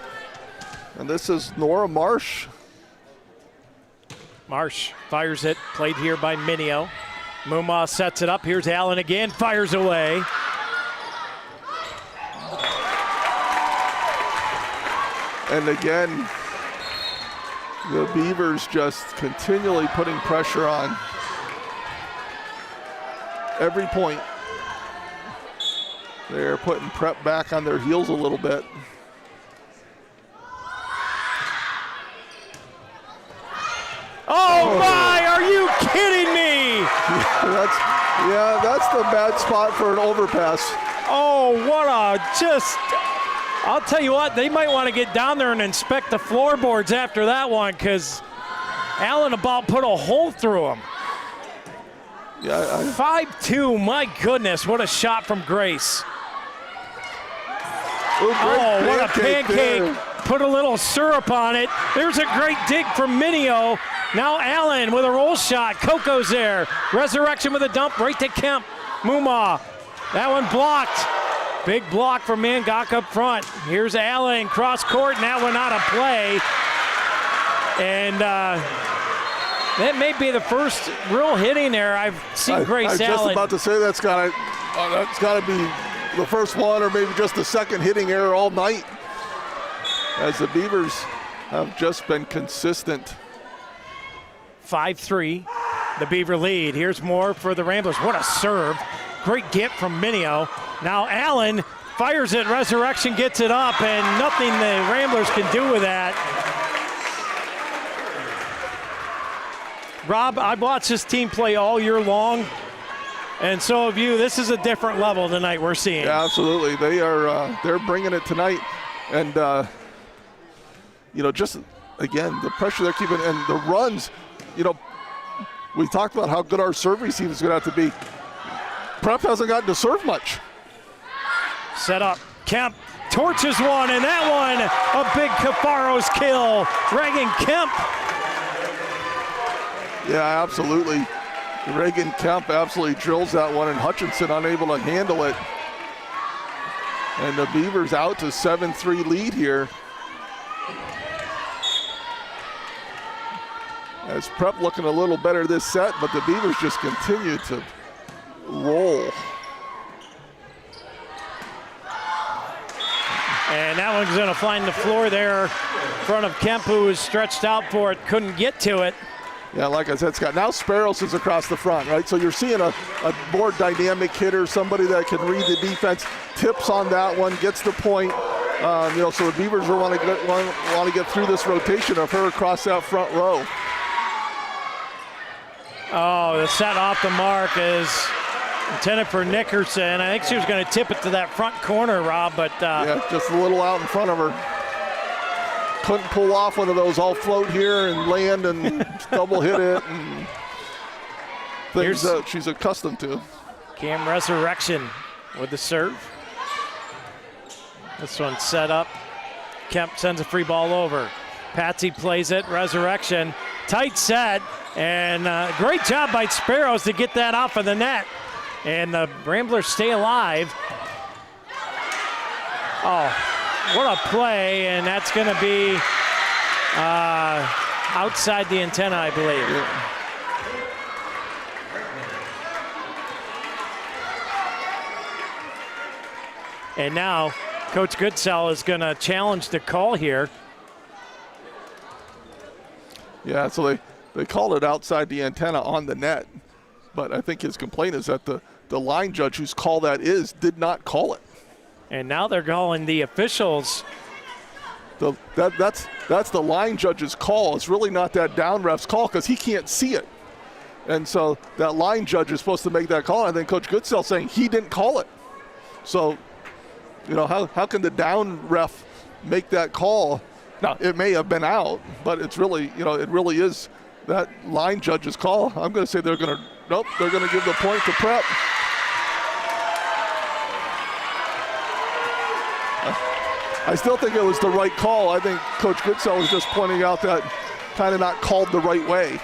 S5: And this is Nora Marsh.
S1: Marsh fires it, played here by Minio. Muma sets it up. Here's Allen again, fires away.
S5: And again, the Beavers just continually putting pressure on every point. They're putting prep back on their heels a little bit.
S1: Oh my, are you kidding me?
S5: That's the bad spot for an overpass.
S1: Oh, what a I'll tell you what, they might want to get down there and inspect the floorboards after that one, because Allen about put a hole through him.
S5: Yeah,
S1: 5-2, my goodness, what a shot from Grace.
S5: Oh,
S1: what a pancake.
S5: There.
S1: Put a little syrup on it. There's a great dig from Minio. Now Allen with a roll shot. Coco's there. Resurrection with a dump right to Kemp. Muma. That one blocked. Big block from Mangok up front. Here's Allen cross court, and that one out of play. And that may be the first real hitting there I've seen Grace Allen.
S5: I was just about to say that's got to be the first one, or maybe just the second hitting error all night, as the Beavers have just been consistent.
S1: 5-3, the Beaver lead. Here's more for the Ramblers. What a serve. Great get from Minio. Now Allen fires it. Resurrection gets it up, and nothing the Ramblers can do with that. Rob, I've watched this team play all year long, and so have you. This is a different level tonight we're seeing.
S5: Yeah, absolutely. They're bringing it tonight, and just again, the pressure they're keeping and the runs, we talked about how good our serve receive is going to have to be. Prep hasn't gotten to serve much.
S1: Set up. Kemp torches one, and that one, a big Cafaros kill. Reagan Kemp.
S5: Yeah, absolutely. Reagan Kemp absolutely drills that one, and Hutchinson unable to handle it. And the Beavers out to 7-3 lead here. As Prep looking a little better this set, but the Beavers just continue to roll.
S1: And that one's going to find the floor there in front of Kemp, who was stretched out for it, couldn't get to it.
S5: Yeah, like I said, Scott, now Sparrows is across the front, right? So you're seeing a more dynamic hitter, somebody that can read the defense, tips on that one, gets the point. So the Beavers will want to get through this rotation of her across that front row.
S1: Oh, the set off the mark is intended for Nickerson. I think she was going to tip it to that front corner, Rob, but
S5: yeah, just a little out in front of her. Couldn't pull off one of those. I'll float here and land and double hit it. And things that she's accustomed to.
S1: Cam Resurrection with the serve. This one set up. Kemp sends a free ball over. Patsy plays it. Resurrection. Tight set. And great job by Sparrows to get that off of the net. And the Ramblers stay alive. Oh, what a play, and that's going to be outside the antenna, I believe.
S5: Yeah.
S1: And now Coach Goodsell is going to challenge the call here.
S5: Yeah, so they called it outside the antenna on the net, but I think his complaint is that the line judge whose call that is did not call it.
S1: And now they're calling the officials.
S5: That's the line judge's call. It's really not that down ref's call because he can't see it. And so that line judge is supposed to make that call. And then Coach Goodsell saying he didn't call it. So, how can the down ref make that call? Now, it may have been out, but it's really, it really is that line judge's call. I'm going to say they're going to give the point to Prep. I still think it was the right call. I think Coach Goodsell was just pointing out that kind of not called the right way.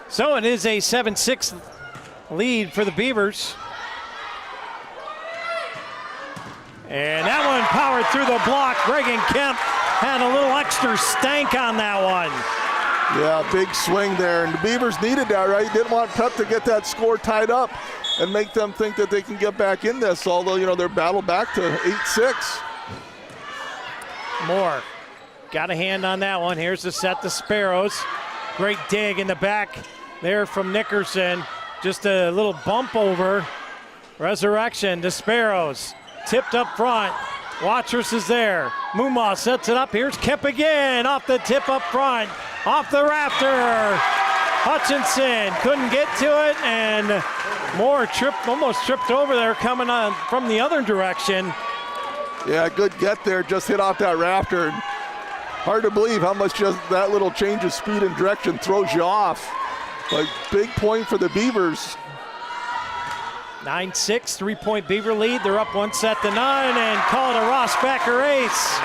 S1: So it is a 7-6 lead for the Beavers. And that one powered through the block. Reagan Kemp had a little extra stank on that one.
S5: Yeah, big swing there. And the Beavers needed that, right? Didn't want Prep to get that score tied up and make them think that they can get back in this, although, they're battled back to 8-6.
S1: Moore got a hand on that one. Here's the set to Sparrows. Great dig in the back there from Nickerson. Just a little bump over. Resurrection to Sparrows. Tipped up front. Watchers is there. Mumma sets it up. Here's Kemp again off the tip up front. Off the rafter. Hutchinson couldn't get to it, and Moore almost tripped over there coming on from the other direction.
S5: Yeah, good get there, just hit off that rafter. Hard to believe how much just that little change of speed and direction throws you off. But big point for the Beavers.
S1: 9-6, 3-point Beaver lead. They're up 1-9 and call it a Ross Becker ace.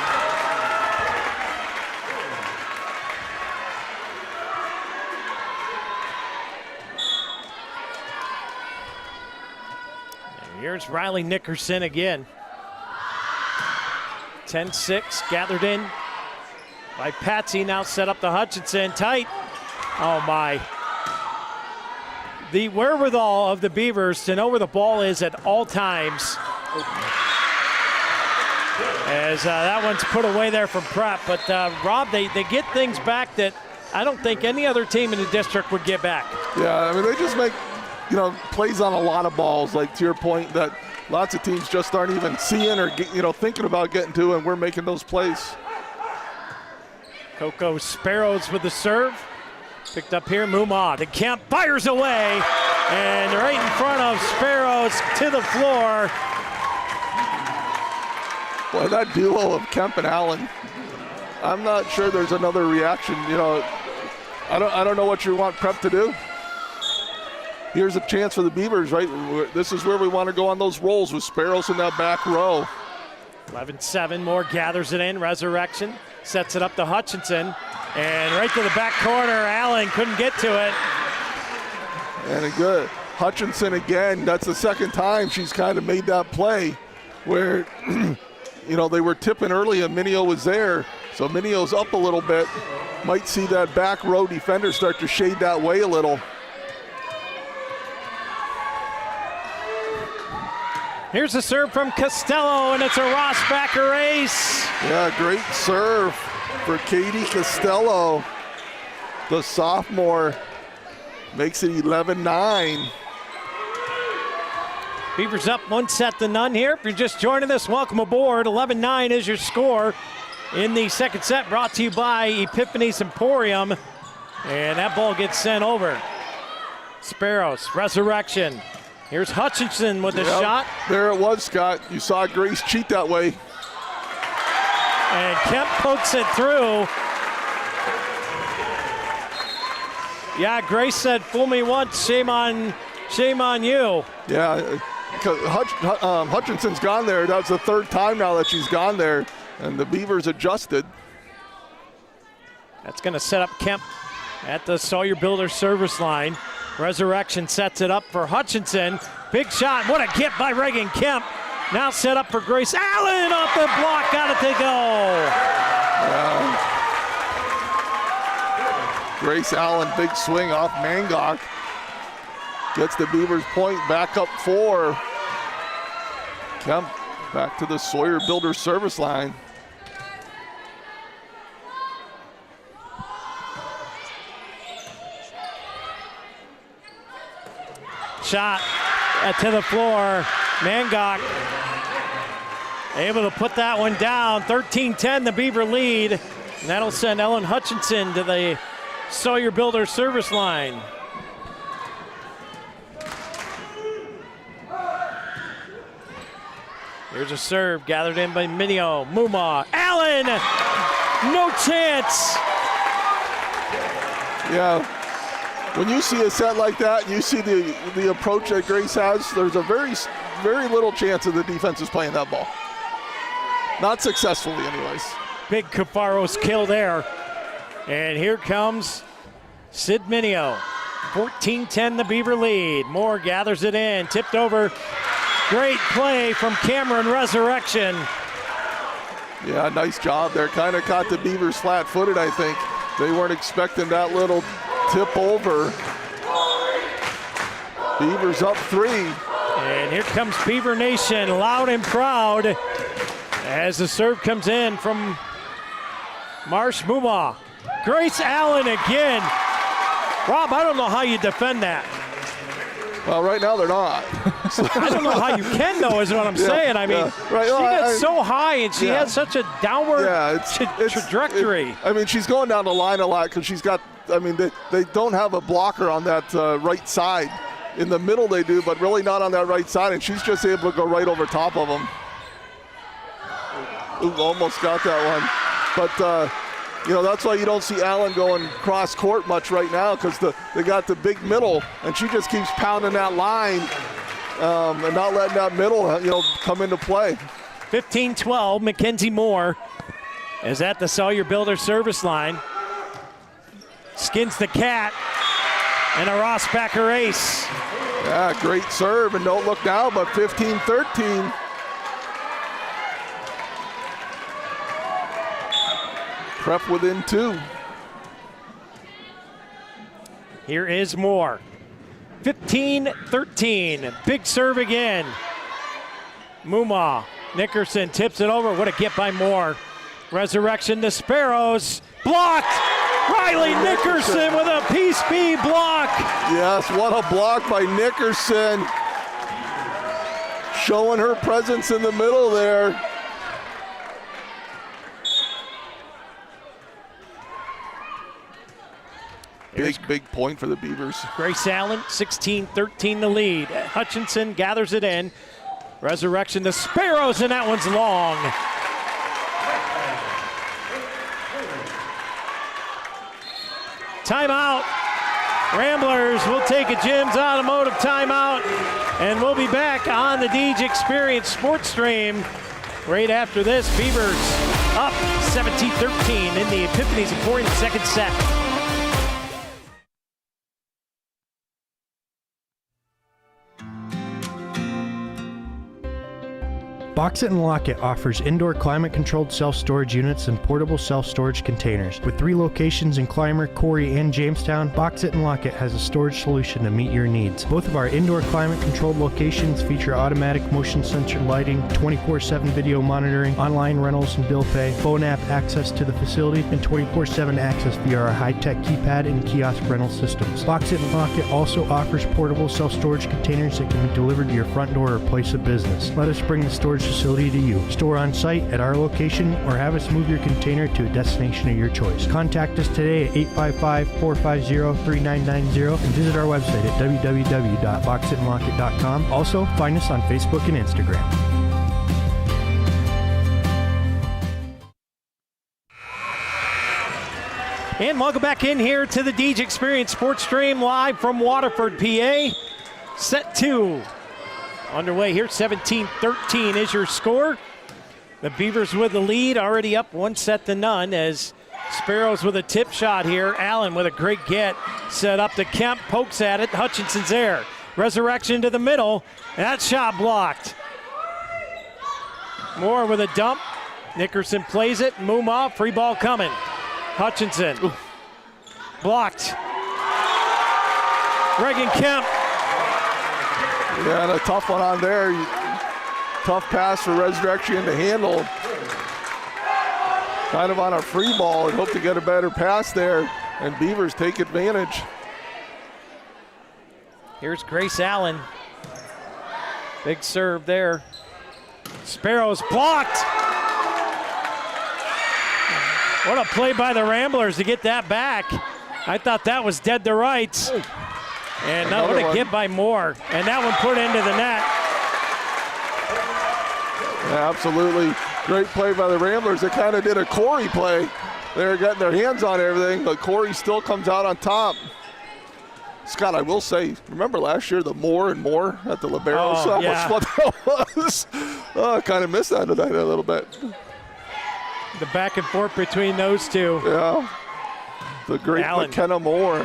S1: And here's Riley Nickerson again. 10-6 gathered in by Patsy. Now set up to Hutchinson. Tight. Oh my. The wherewithal of the Beavers to know where the ball is at all times. As that one's put away there from Prep. But Rob, they get things back that I don't think any other team in the district would get back.
S5: Yeah, they just make, plays on a lot of balls, like to your point that lots of teams just aren't even seeing or thinking about getting to, and we're making those plays.
S1: Coco Sparrows with the serve. Picked up here, Mumma. The Kemp fires away, and right in front of Sparrows to the floor.
S5: Boy, that duo of Kemp and Allen, I'm not sure there's another reaction. You know, I don't know what you want Prep to do. Here's a chance for the Beavers, right? This is where we want to go on those rolls with Sparrows in that back row.
S1: 11-7, Moore gathers it in. Resurrection sets it up to Hutchinson. And right to the back corner, Allen couldn't get to it.
S5: And a good Hutchinson again. That's the second time she's kind of made that play where, you know, they were tipping early and Minio was there. So Minio's up a little bit. Might see that back row defender start to shade that way a little.
S1: Here's a serve from Costello, and it's a Rossbacher ace.
S5: Yeah, great serve for Katie Costello. The sophomore makes it 11-9.
S1: Beavers up 1-0 here. If you're just joining us, welcome aboard. 11-9 is your score in the second set, brought to you by Epiphany's Emporium. And that ball gets sent over. Sparrows, Resurrection. Here's Hutchinson with the shot.
S5: There it was, Scott. You saw Grace cheat that way.
S1: And Kemp pokes it through. Yeah, Grace said, fool me once, shame on you.
S5: Yeah, Hutchinson's gone there. That's the third time now that she's gone there, and the Beavers adjusted.
S1: That's going to set up Kemp at the Sawyer Builder service line. Resurrection sets it up for Hutchinson. Big shot. What a get by Reagan Kemp. Now set up for Grace Allen off the block. Got it to go.
S5: Grace Allen, big swing off Mangok. Gets the Beavers point back up 4. Kemp back to the Sawyer Builder service line.
S1: Shot to the floor. Mangok able to put that one down. 13-10, the Beaver lead. And that'll send Ellen Hutchinson to the Sawyer Builder service line. Here's a serve gathered in by Minio. Muma. Allen! No chance!
S5: Yeah. When you see a set like that, you see the approach that Grace has, there's a very little chance of the defense is playing that ball. Not successfully anyways.
S1: Big Cafaros kill there. And here comes Sid Minio. 14-10 the Beaver lead. Moore gathers it in, tipped over. Great play from Cameron Resurrection.
S5: Yeah, nice job there. Kind of caught the Beavers flat-footed, I think. They weren't expecting that little tip over. Beavers up 3.
S1: And here comes Beaver Nation, loud and proud, as the serve comes in from Marsh Muma. Grace Allen again. Rob, I don't know how you defend that.
S5: Well, right now they're not.
S1: I don't know how you can, though, is what I'm saying. I mean,
S5: right.
S1: She gets so high, and she has such a downward trajectory.
S5: I mean, she's going down the line a lot because she's got, I mean, they don't have a blocker on that right side. In the middle they do, but really not on that right side, and she's just able to go right over top of them. Ooh, almost got that one. But, you know, that's why you don't see Allen going cross court much right now, because they got the big middle, and she just keeps pounding that line and not letting that middle, you know, come into play.
S1: 15-12, Mackenzie Moore is at the Sawyer Builder service line. Skins the cat, and a Rossbacher ace.
S5: Yeah, great serve, and don't look now, but 15-13. Prep within 2.
S1: Here is Moore. 15-13. Big serve again. Muma. Nickerson tips it over. What a get by Moore. Resurrection to Sparrows. Blocked. Riley Nickerson with a Peace B block.
S5: Yes, what a block by Nickerson. Showing her presence in the middle there. Big point for the Beavers.
S1: Grace Allen, 16-13 the lead. Hutchinson gathers it in. Resurrection, the Sparrows, and that one's long. Timeout. Ramblers will take a Jim's Automotive timeout, and we'll be back on the Deej Experience Sports Stream right after this. Beavers up 17-13 in the Epiphanies Emporium second set.
S11: Box It and Lock It offers indoor climate-controlled self-storage units and portable self-storage containers. With 3 locations in Clymer, Corry, and Jamestown, Box It and Lock It has a storage solution to meet your needs. Both of our indoor climate-controlled locations feature automatic motion sensor lighting, 24/7 video monitoring, online rentals and bill pay, phone app access to the facility, and 24/7 access via our high-tech keypad and kiosk rental systems. Box It and Lock It also offers portable self-storage containers that can be delivered to your front door or place of business. Let us bring the storage facility to you. Store on site at our location or have us move your container to a destination of your choice. Contact us today at 855-450-3990 and visit our website at www.boxitandlockit.com. Also, find us on Facebook and Instagram.
S1: And welcome back in here to the Deej Experience Sports Stream live from Waterford, PA. Set 2 underway here. 17-13 is your score. The Beavers with the lead, already up 1-0 as Sparrows with a tip shot here. Allen with a great get. Set up to Kemp, pokes at it. Hutchinson's there. Resurrection to the middle. That shot blocked. Moore with a dump. Nickerson plays it. Muma, free ball coming. Hutchinson. Blocked. Reagan Kemp.
S5: Yeah, and a tough one on there. Tough pass for Resurrection to handle. Kind of on a free ball and hope to get a better pass there. And Beavers take advantage.
S1: Here's Grace Allen. Big serve there. Sparrows blocked. What a play by the Ramblers to get that back. I thought that was dead to rights. And now what a get by Moore. And that one put into the net.
S5: Yeah, absolutely. Great play by the Ramblers. They kind of did a Corry play. They were getting their hands on everything, but Corry still comes out on top. Scott, I will say, remember last year the more and more at the Libero?
S1: Oh, yeah.
S5: How much fun that was. I kind of missed that tonight a little bit.
S1: The back and forth between those two.
S5: Yeah. The great
S1: Allen.
S5: McKenna Moore.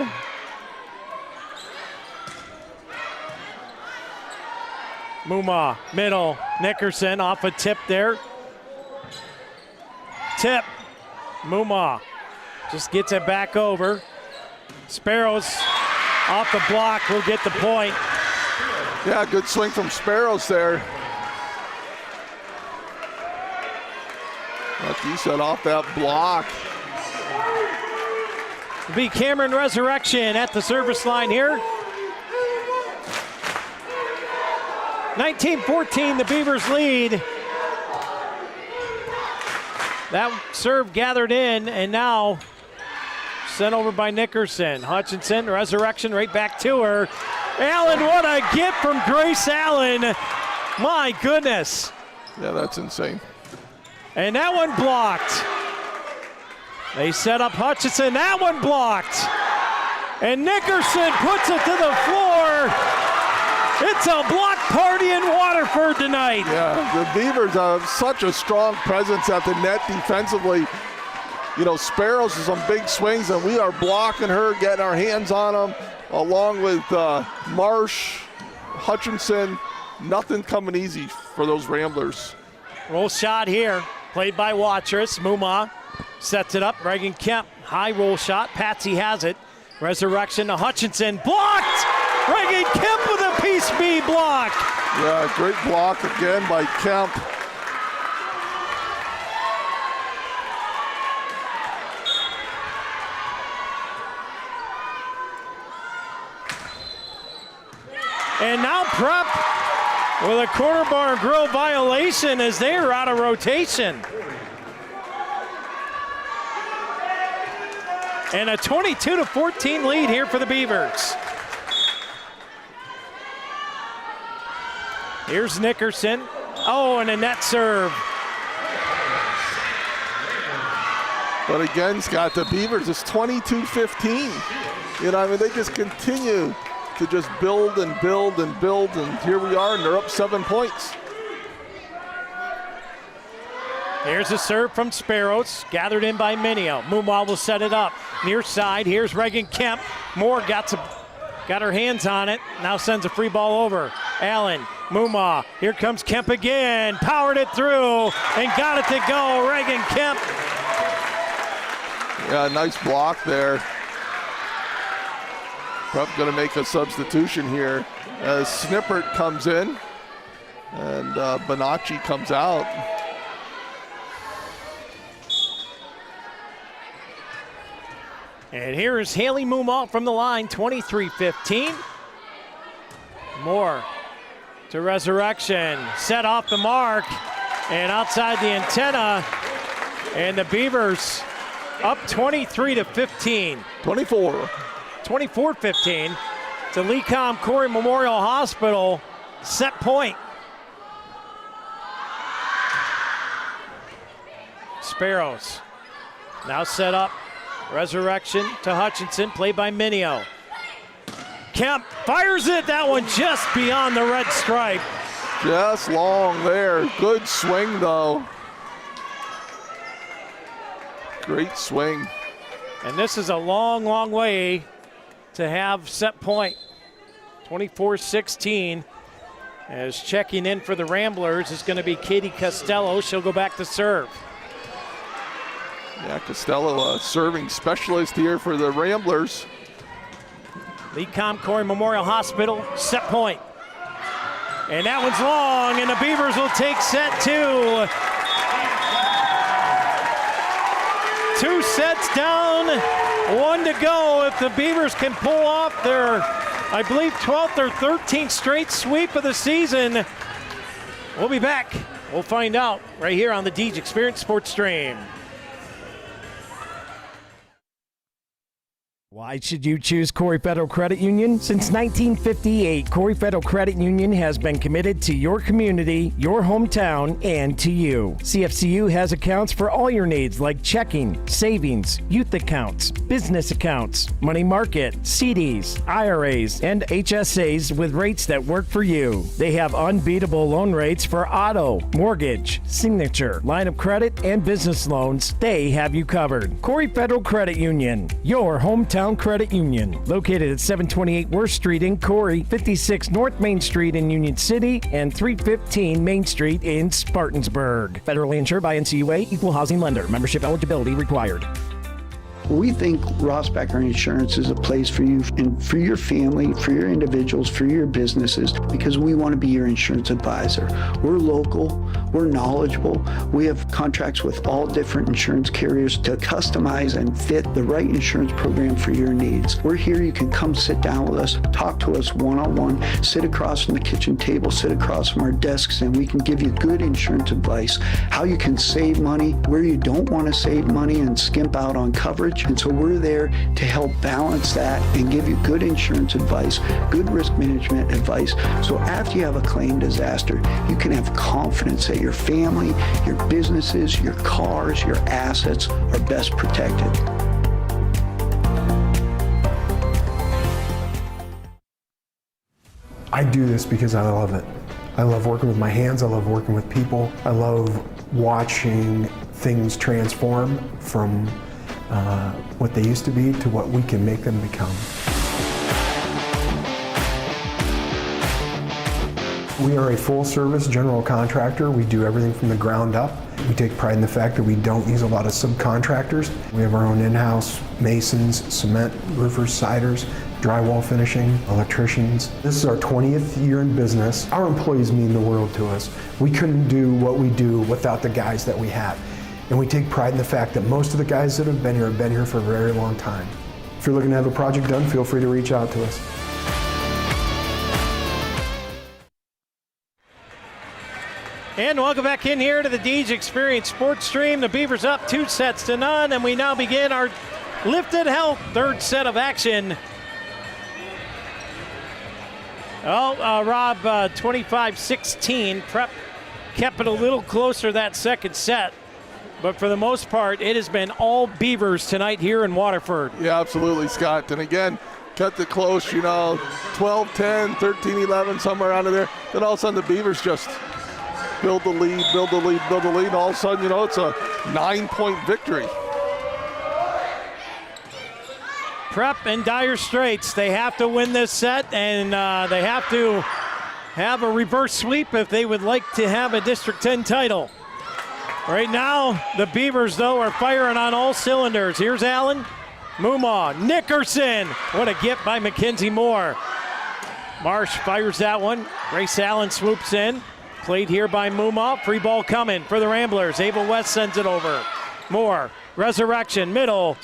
S1: Muma, middle. Nickerson off a tip there. Tip. Muma just gets it back over. Sparrows off the block will get the point.
S5: Yeah, good swing from Sparrows there. Like you said, off that block.
S1: It'll be Cameron Resurrection at the service line here. 19-14, the Beavers lead. That serve gathered in, and now sent over by Nickerson. Hutchinson, Resurrection, right back to her. Allen, what a get from Grace Allen. My goodness.
S5: Yeah, that's insane.
S1: And that one blocked. They set up Hutchinson, that one blocked. And Nickerson puts it to the floor. It's a block party in Waterford tonight.
S5: Yeah, the Beavers have such a strong presence at the net defensively. You know, Sparrows with some big swings, and we are blocking her, getting our hands on them, along with Marsh, Hutchinson. Nothing coming easy for those Ramblers.
S1: Roll shot here, played by Watrous. Muma sets it up. Reagan Kemp, high roll shot. Patsy has it. Resurrection to Hutchinson, blocked! Reagan Kemp with a piece B block.
S5: Yeah, great block again by Kemp.
S1: And now Prep with a quarter bar grill violation as they are out of rotation. And a 22-14 lead here for the Beavers. Here's Nickerson. Oh, and a net serve.
S5: But again, Scott, the Beavers is 22-15. You know, I mean, they just continue to just build and build and build, and here we are, and they're up 7 points.
S1: Here's a serve from Sparrows, gathered in by Minio. Mumwa will set it up. Near side, here's Reagan Kemp. Moore got her hands on it, now sends a free ball over. Allen, Mumwa, here comes Kemp again. Powered it through and got it to go. Reagan Kemp.
S5: Yeah, nice block there. Prep going to make a substitution here as Snippert comes in and Bonacci comes out.
S1: And here is Haley Mumwa from the line, 23-15. Moore to Resurrection, set off the mark and outside the antenna, and the Beavers up 23-15. 24-15 to Lecom Corry Memorial Hospital, set point. Sparrows now set up. Resurrection to Hutchinson, played by Minio. Kemp fires it, that one just beyond the red stripe.
S5: Just long there, good swing though. Great swing.
S1: And this is a long, long way to have set point. 24-16. As checking in for the Ramblers is going to be Katie Costello. She'll go back to serve.
S5: Yeah, Costello, a serving specialist here for the Ramblers.
S1: Lecom Corry Memorial Hospital, set point. And that one's long, and the Beavers will take set two. 2 sets down, 1 to go. If the Beavers can pull off their, I believe, 12th or 13th straight sweep of the season, we'll be back. We'll find out right here on the Deej Experience Sports Stream.
S12: Why should you choose Corry Federal Credit Union? Since 1958, Corry Federal Credit Union has been committed to your community, your hometown, and to you. CFCU has accounts for all your needs like checking, savings, youth accounts, business accounts, money market, CDs, IRAs, and HSAs with rates that work for you. They have unbeatable loan rates for auto, mortgage, signature, line of credit, and business loans. They have you covered. Corry Federal Credit Union, your hometown credit union, located at 728 Worth Street in Corry, 56 North Main Street in Union City, and 315 Main Street in Spartansburg. Federally insured by NCUA, equal housing lender. Membership eligibility required.
S13: We think Rossbacker Insurance is a place for you and for your family, for your individuals, for your businesses, because we want to be your insurance advisor. We're local, we're knowledgeable, we have contracts with all different insurance carriers to customize and fit the right insurance program for your needs. We're here, you can come sit down with us, talk to us one-on-one, sit across from the kitchen table, sit across from our desks, and we can give you good insurance advice, how you can save money, where you don't want to save money and skimp out on coverage. And so we're there to help balance that and give you good insurance advice, good risk management advice. So after you have a claim disaster, you can have confidence that your family, your businesses, your cars, your assets are best protected.
S14: I do this because I love it. I love working with my hands. I love working with people. I love watching things transform from what they used to be to what we can make them become. We are a full-service general contractor. We do everything from the ground up. We take pride in the fact that we don't use a lot of subcontractors. We have our own in-house masons, cement, roofers, siders, drywall finishing, electricians. This is our 20th year in business. Our employees mean the world to us. We couldn't do what we do without the guys that we have. And we take pride in the fact that most of the guys that have been here for a very long time. If you're looking to have a project done, feel free to reach out to us.
S1: And welcome back in here to the Deej Experience Sports Stream. The Beavers up 2-0, and we now begin our Lifted Health third set of action. Oh, Rob, 25-16. Prep kept it a little closer that second set. But for the most part, it has been all Beavers tonight here in Waterford.
S5: Yeah, absolutely, Scott. And again, kept it close, 12-10, 13-11, somewhere out of there. Then all of a sudden the Beavers just build the lead. And all of a sudden, it's a 9-point victory.
S1: Prep in dire straits. They have to win this set, and they have to have a reverse sweep if they would like to have a District 10 title. Right now, the Beavers, though, are firing on all cylinders. Here's Allen, Mumaw, Nickerson. What a gift by Mackenzie Moore. Marsh fires that one. Grace Allen swoops in. Played here by Mumaw. Free ball coming for the Ramblers. Ava West sends it over. Moore, resurrection, middle.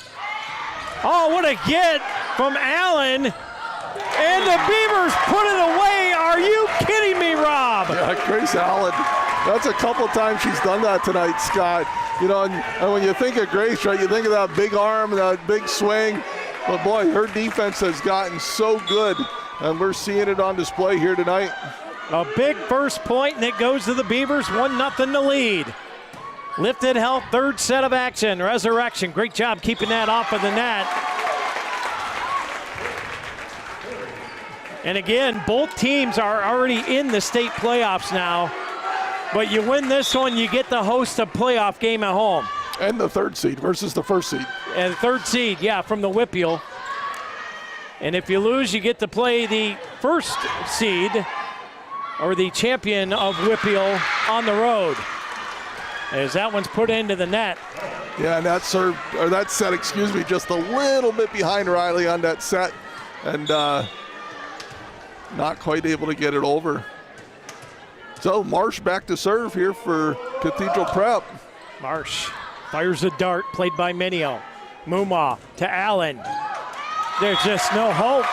S1: Oh, what a get from Allen. And the Beavers put it away. Are you kidding me, Rob?
S5: Yeah, Grace Allen. That's a couple times she's done that tonight, Scott. And when you think of Grace, right, you think of that big arm and that big swing. But boy, her defense has gotten so good, and we're seeing it on display here tonight.
S1: A big first point, and it goes to the Beavers, 1-0 to lead. Lifted Health, third set of action. Resurrection, great job keeping that off of the net. And again, both teams are already in the state playoffs now. But you win this one, you get to host a playoff game at home.
S5: And the third seed versus the first seed.
S1: And the third seed, yeah, from the Whippeal. And if you lose, you get to play the first seed or the champion of Whippeal on the road. As that one's put into the net.
S5: Yeah, and that set, just a little bit behind Riley on that set. And not quite able to get it over. So Marsh back to serve here for Cathedral Prep.
S1: Marsh fires a dart, played by Minio. Mumaw to Allen. There's just no hope.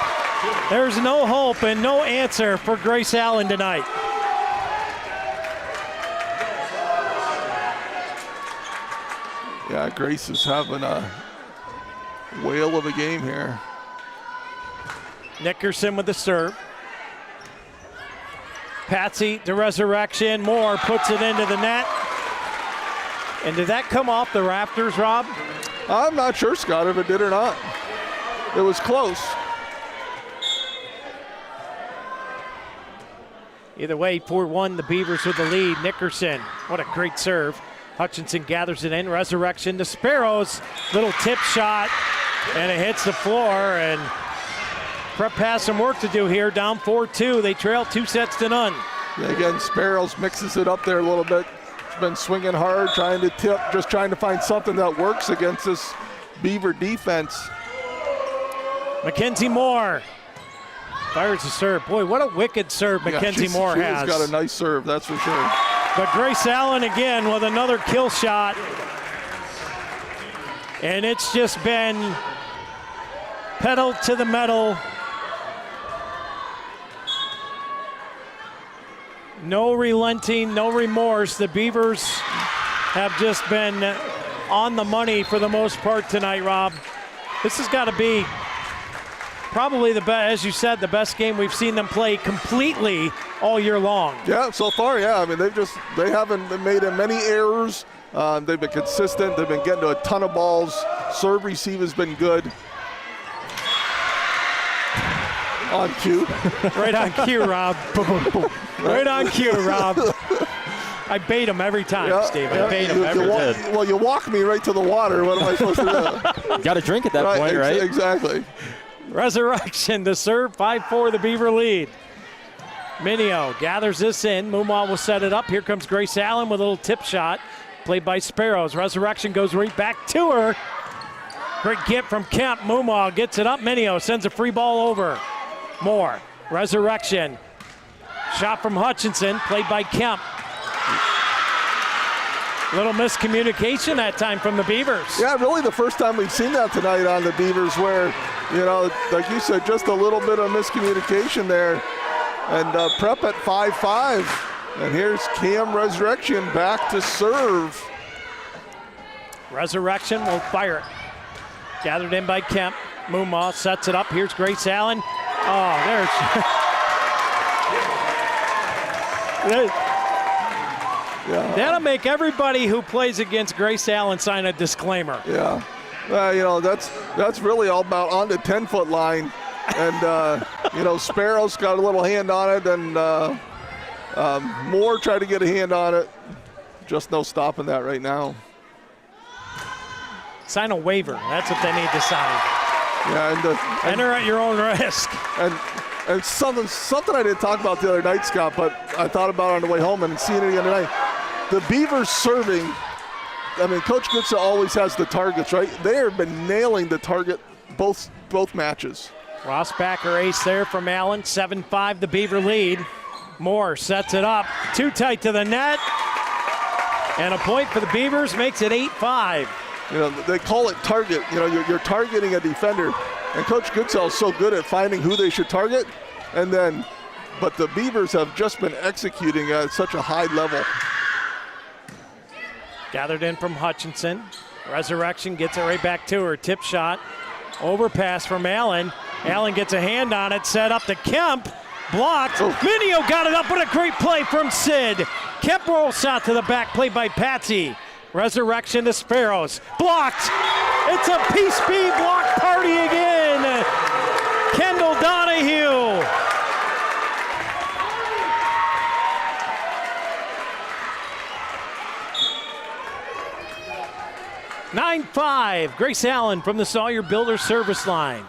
S1: There's no hope and no answer for Grace Allen tonight.
S5: Yeah, Grace is having a whale of a game here.
S1: Nickerson with the serve. Patsy to Resurrection. Moore puts it into the net. And did that come off the rafters, Rob?
S5: I'm not sure, Scott, if it did or not. It was close.
S1: Either way, 4-1, the Beavers with the lead. Nickerson, what a great serve. Hutchinson gathers it in. Resurrection to Sparrows. Little tip shot, and it hits the floor. And Prep has some work to do here. Down 4-2. They trail 2-0.
S5: Yeah, again, Sparrows mixes it up there a little bit. She's been swinging hard, trying to tip, just trying to find something that works against this Beaver defense.
S1: Mackenzie Moore fires a serve. Boy, what a wicked serve Mackenzie Moore has.
S5: She's got a nice serve, that's for sure.
S1: But Grace Allen again with another kill shot. And it's just been pedal to the metal. No relenting, no remorse. The Beavers have just been on the money for the most part tonight, Rob. This has got to be probably the best, as you said, the best game we've seen them play completely all year long.
S5: Yeah, so far, yeah. I mean, they haven't made many errors. They've been consistent. They've been getting to a ton of balls. Serve receive has been good. On cue.
S1: Right on cue, Rob. Right on cue, Rob. I bait him every time, Steve. I bait him every time.
S5: Well, you walk me right to the water. What am I supposed to do?
S3: Got to drink at that point, right?
S5: Exactly.
S1: Resurrection to serve, 5-4 the Beaver lead. Minio gathers this in. Mumaw will set it up. Here comes Grace Allen with a little tip shot. Played by Sparrows. Resurrection goes right back to her. Great get from Kemp. Mumaw gets it up. Minio sends a free ball over. Moore. Resurrection. Shot from Hutchinson. Played by Kemp. Little miscommunication that time from the Beavers.
S5: Yeah, really the first time we've seen that tonight on the Beavers where, like you said, just a little bit of miscommunication there. And Prep at 5-5. And here's Cam Resurrection back to serve.
S1: Resurrection will fire it. Gathered in by Kemp. Mumaw sets it up. Here's Grace Allen. Oh,
S5: Yeah.
S1: That'll make everybody who plays against Grace Allen sign a disclaimer.
S5: Yeah. That's really all about on the 10-foot line. And, Sparrow's got a little hand on it, and Moore tried to get a hand on it. Just no stopping that right now.
S1: Sign a waiver. That's what they need to sign.
S5: Yeah,
S1: enter at your own risk.
S5: And something I didn't talk about the other night, Scott, but I thought about it on the way home and seeing it the other night. The Beavers serving, Coach Goodson always has the targets, right? They have been nailing the target both matches.
S1: Rossbacher ace there from Allen. 7-5 the Beaver lead. Moore sets it up. Too tight to the net. And a point for the Beavers makes it 8-5.
S5: They call it target. You're targeting a defender. And Coach Goodsell is so good at finding who they should target. But the Beavers have just been executing at such a high level.
S1: Gathered in from Hutchinson. Resurrection gets it right back to her. Tip shot. Overpass from Allen. Allen gets a hand on it. Set up to Kemp. Blocked. Minio got it up, but a great play from Sid. Kemp roll shot to the back, played by Patsy. Resurrection to Sparrows. Blocked. It's a PSP block party again. Kendall Donahue. (9-5). Grace Allen from the Sawyer Builder service line.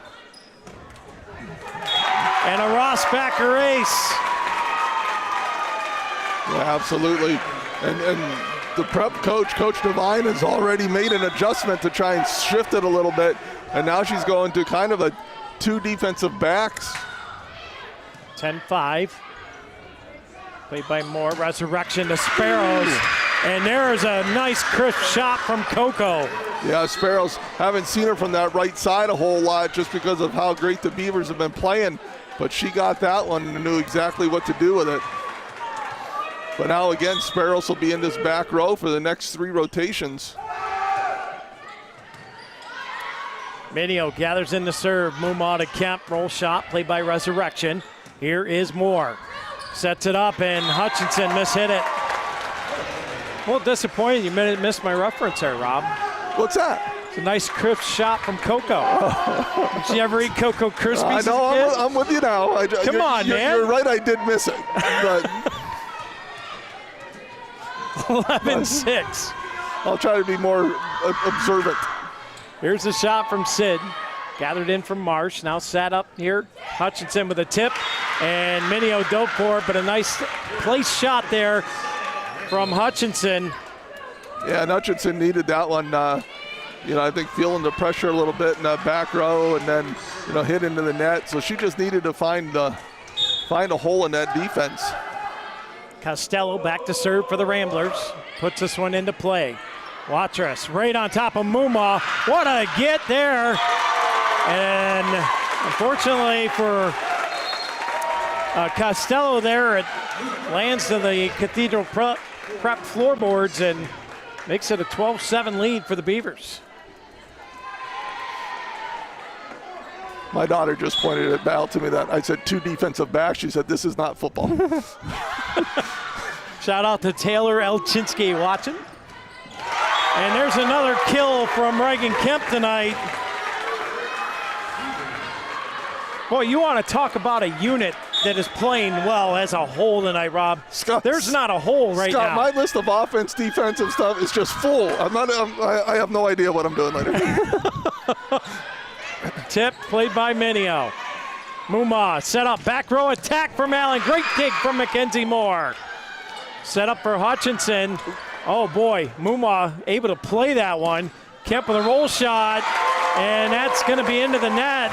S1: And a Rossbacher ace.
S5: Yeah, absolutely. And the prep coach, Coach Devine, has already made an adjustment to try and shift it a little bit. And now she's going to kind of a two defensive backs.
S1: 10-5. Played by Moore. Resurrection to Sparrows. And there's a nice crisp shot from Coco.
S5: Yeah, Sparrows, haven't seen her from that right side a whole lot just because of how great the Beavers have been playing. But she got that one and knew exactly what to do with it. But now again, Sparrows will be in this back row for the next 3 rotations.
S1: Minio gathers in the serve. Mumau to Kemp. Roll shot played by Resurrection. Here is Moore. Sets it up and Hutchinson mishit it. Well, disappointed you missed my reference there, Rob.
S5: What's that?
S1: It's a nice crisp shot from Coco. Did you ever eat Coco Krispies?
S5: I know, I'm with you now.
S1: Come on, man.
S5: You're right, I did miss it. But
S1: 11-6.
S5: I'll try to be more observant.
S1: Here's the shot from Sid. Gathered in from Marsh. Now sat up here. Hutchinson with a tip. And Minio dove for it, but a nice place shot there from Hutchinson.
S5: Yeah, and Hutchinson needed that one. I think feeling the pressure a little bit in that back row and then, hit into the net. So she just needed to find a hole in that defense.
S1: Costello back to serve for the Ramblers. Puts this one into play. Watrous right on top of Mumau. What a get there. And unfortunately for Costello there, it lands to the Cathedral prep floorboards and makes it a 12-7 lead for the Beavers.
S5: My daughter just pointed it out to me that I said 2 defensive backs. She said, this is not football.
S1: Shout out to Taylor Elchinski watching. And there's another kill from Reagan Kemp tonight. Boy, you want to talk about a unit that is playing well as a whole tonight, Rob.
S5: Scott,
S1: there's not a hole right
S5: Scott,
S1: now.
S5: my list of offense, defensive stuff is just full. I have no idea what I'm doing later.
S1: Tip played by Minio. Mumau set up, back row attack from Allen. Great dig from Mackenzie Moore. Set up for Hutchinson. Oh boy, Mumau able to play that one. Kemp with a roll shot, and that's going to be into the net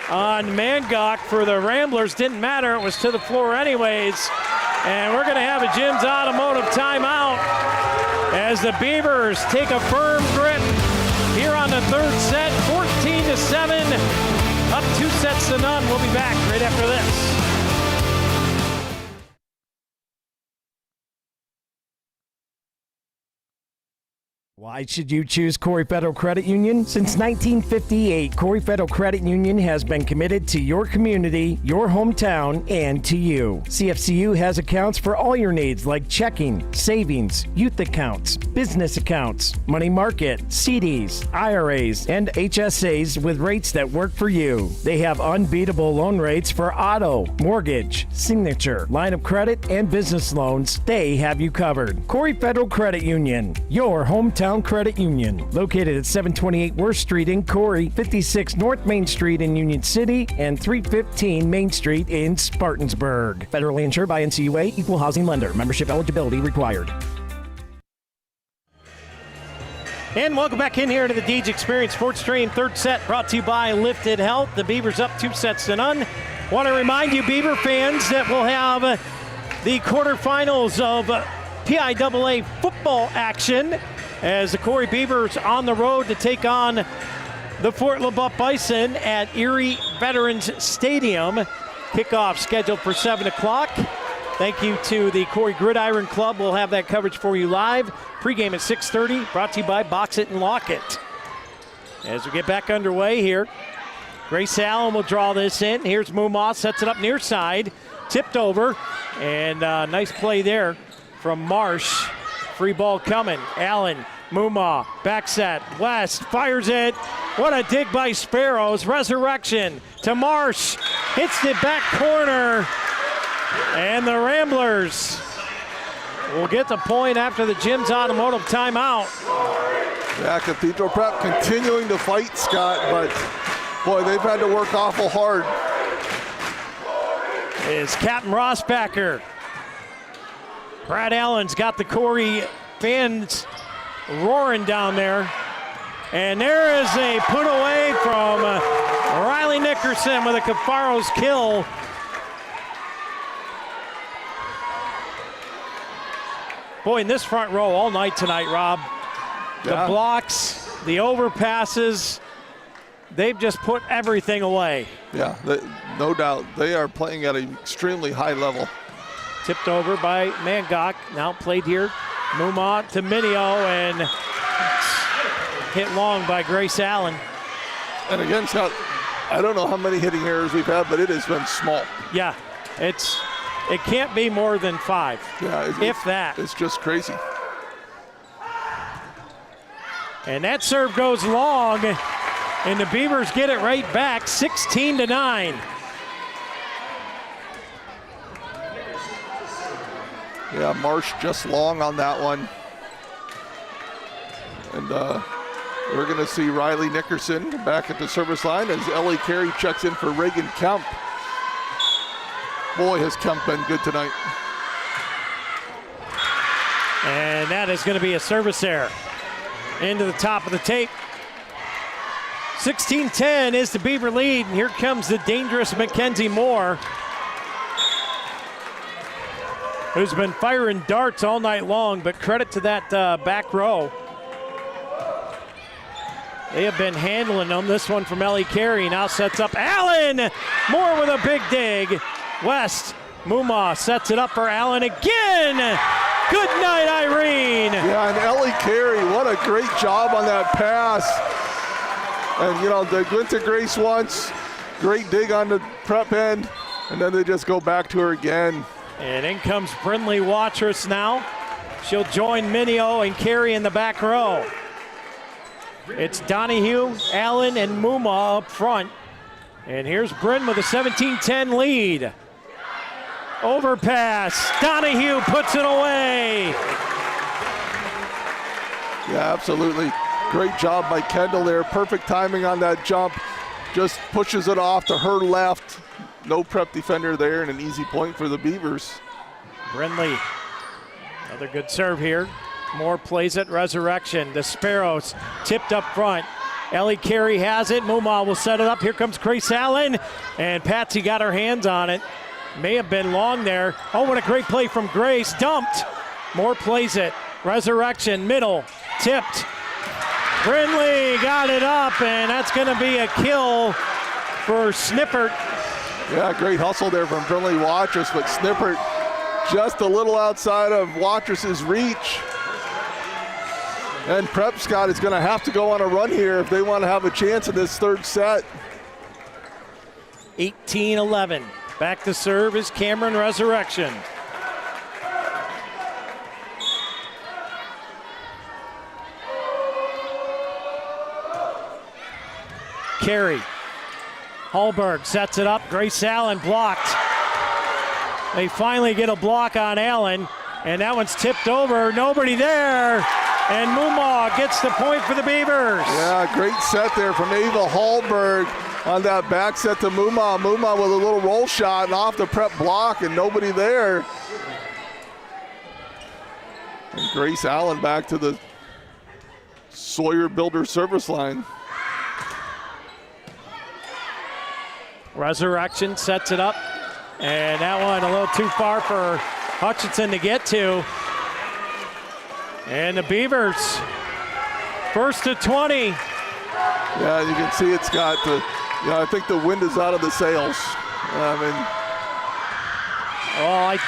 S1: on Mangok for the Ramblers. Didn't matter, it was to the floor anyways. And we're going to have a Jim's Automotive timeout as the Beavers take a firm grip here on the third set, 14-7, up 2-0. We'll be back right after this.
S12: Why should you choose Corry Federal Credit Union? Since 1958, Corry Federal Credit Union has been committed to your community, your hometown, and to you. CFCU has accounts for all your needs like checking, savings, youth accounts, business accounts, money market, CDs, IRAs, and HSAs with rates that work for you. They have unbeatable loan rates for auto, mortgage, signature, line of credit, and business loans. They have you covered. Corry Federal Credit Union, your hometown credit union, located at 728 Worth Street in Corry, 56 North Main Street in Union City, and 315 Main Street in Spartansburg. Federally insured by NCUA, equal housing lender. Membership eligibility required.
S1: And welcome back in here to the Deej Experience Sports Stream. Third set brought to you by Lifted Health. The Beavers up 2-0. Want to remind you, Beaver fans, that we'll have the quarterfinals of PIAA football action as the Corry Beavers on the road to take on the Fort LeBeouf Bison at Erie Veterans Stadium. Kickoff scheduled for 7 o'clock. Thank you to the Corry Gridiron Club. We'll have that coverage for you live. Pregame at 6:30, brought to you by Box It and Lock It. As we get back underway here, Grace Allen will draw this in. Here's Mumaw, sets it up near side, tipped over, and nice play there from Marsh. Free ball coming. Allen, Mumaw, back set. West fires it. What a dig by Sparrows. Resurrection to Marsh. Hits the back corner. And the Ramblers will get the point after the Jim's Automotive timeout.
S5: Yeah, Cathedral Prep continuing to fight, Scott, but boy, they've had to work awful hard.
S1: Is Captain Rossbacker. Brad Allen's got the Corry fans roaring down there. And there is a put away from Riley Nickerson with a Cafaro's kill. Boy, in this front row all night tonight, Rob. The blocks, the overpasses, they've just put everything away.
S5: Yeah, no doubt. They are playing at an extremely high level.
S1: Tipped over by Mangok. Now played here. Mumaw to Minio and hit long by Grace Allen.
S5: And again, Scott, I don't know how many hitting errors we've had, but it has been small.
S1: Yeah, it can't be more than 5.
S5: Yeah,
S1: if that.
S5: It's just crazy.
S1: And that serve goes long, and the Beavers get it right back, 16-9.
S5: Yeah, Marsh just long on that one. And we're going to see Riley Nickerson back at the service line as Ellie Carey checks in for Reagan Kemp. Boy, has Kemp been good tonight.
S1: And that is going to be a service error. Into the top of the tape. 16-10 is the Beaver lead. And here comes the dangerous Mackenzie Moore, who's been firing darts all night long, but credit to that back row. They have been handling them. This one from Ellie Carey now sets up Allen. Moore with a big dig. West, Mumaw sets it up for Allen again. Good night, Irene.
S5: Yeah, and Ellie Carey, what a great job on that pass. And, you know, they went to Grace once, great dig on the prep end, and then they just go back to her again.
S1: And in comes Brindley Watrous now. She'll join Minio and Carey in the back row. It's Donahue, Allen, and Mumaw up front. And here's Bryn with a 17-10 lead. Overpass. Donahue puts it away.
S5: Yeah, absolutely. Great job by Kendall there. Perfect timing on that jump. Just pushes it off to her left. No prep defender there, and an easy point for the Beavers.
S1: Brindley, another good serve here. Moore plays it, Resurrection. The Sparrows tipped up front. Ellie Carey has it. Mumaw will set it up. Here comes Grace Allen, and Patsy got her hands on it. May have been long there. Oh, what a great play from Grace. Dumped. Moore plays it. Resurrection, middle, tipped. Brindley got it up, and that's going to be a kill for Snippert.
S5: Yeah, great hustle there from Brindley Watrous, but Snippert just a little outside of Watrous' reach. And Prep, Scott, is going to have to go on a run here if they want to have a chance in this third set.
S1: 18-11. Back to serve is Cameron Resurrection. Carey. Hallberg sets it up. Grace Allen blocked. They finally get a block on Allen, and that one's tipped over. Nobody there, and Mumaw gets the point for the Beavers.
S5: Yeah, great set there from Ava Hallberg on that back set to Mumaw. Mumaw with a little roll shot and off the Prep block, and nobody there. And Grace Allen back to the Sawyer Builder service line.
S1: Resurrection sets it up, and that one a little too far for Hutchinson to get to. And the Beavers, first to 20.
S5: Yeah, you can see it's got the, I think the wind is out of the sails.
S1: I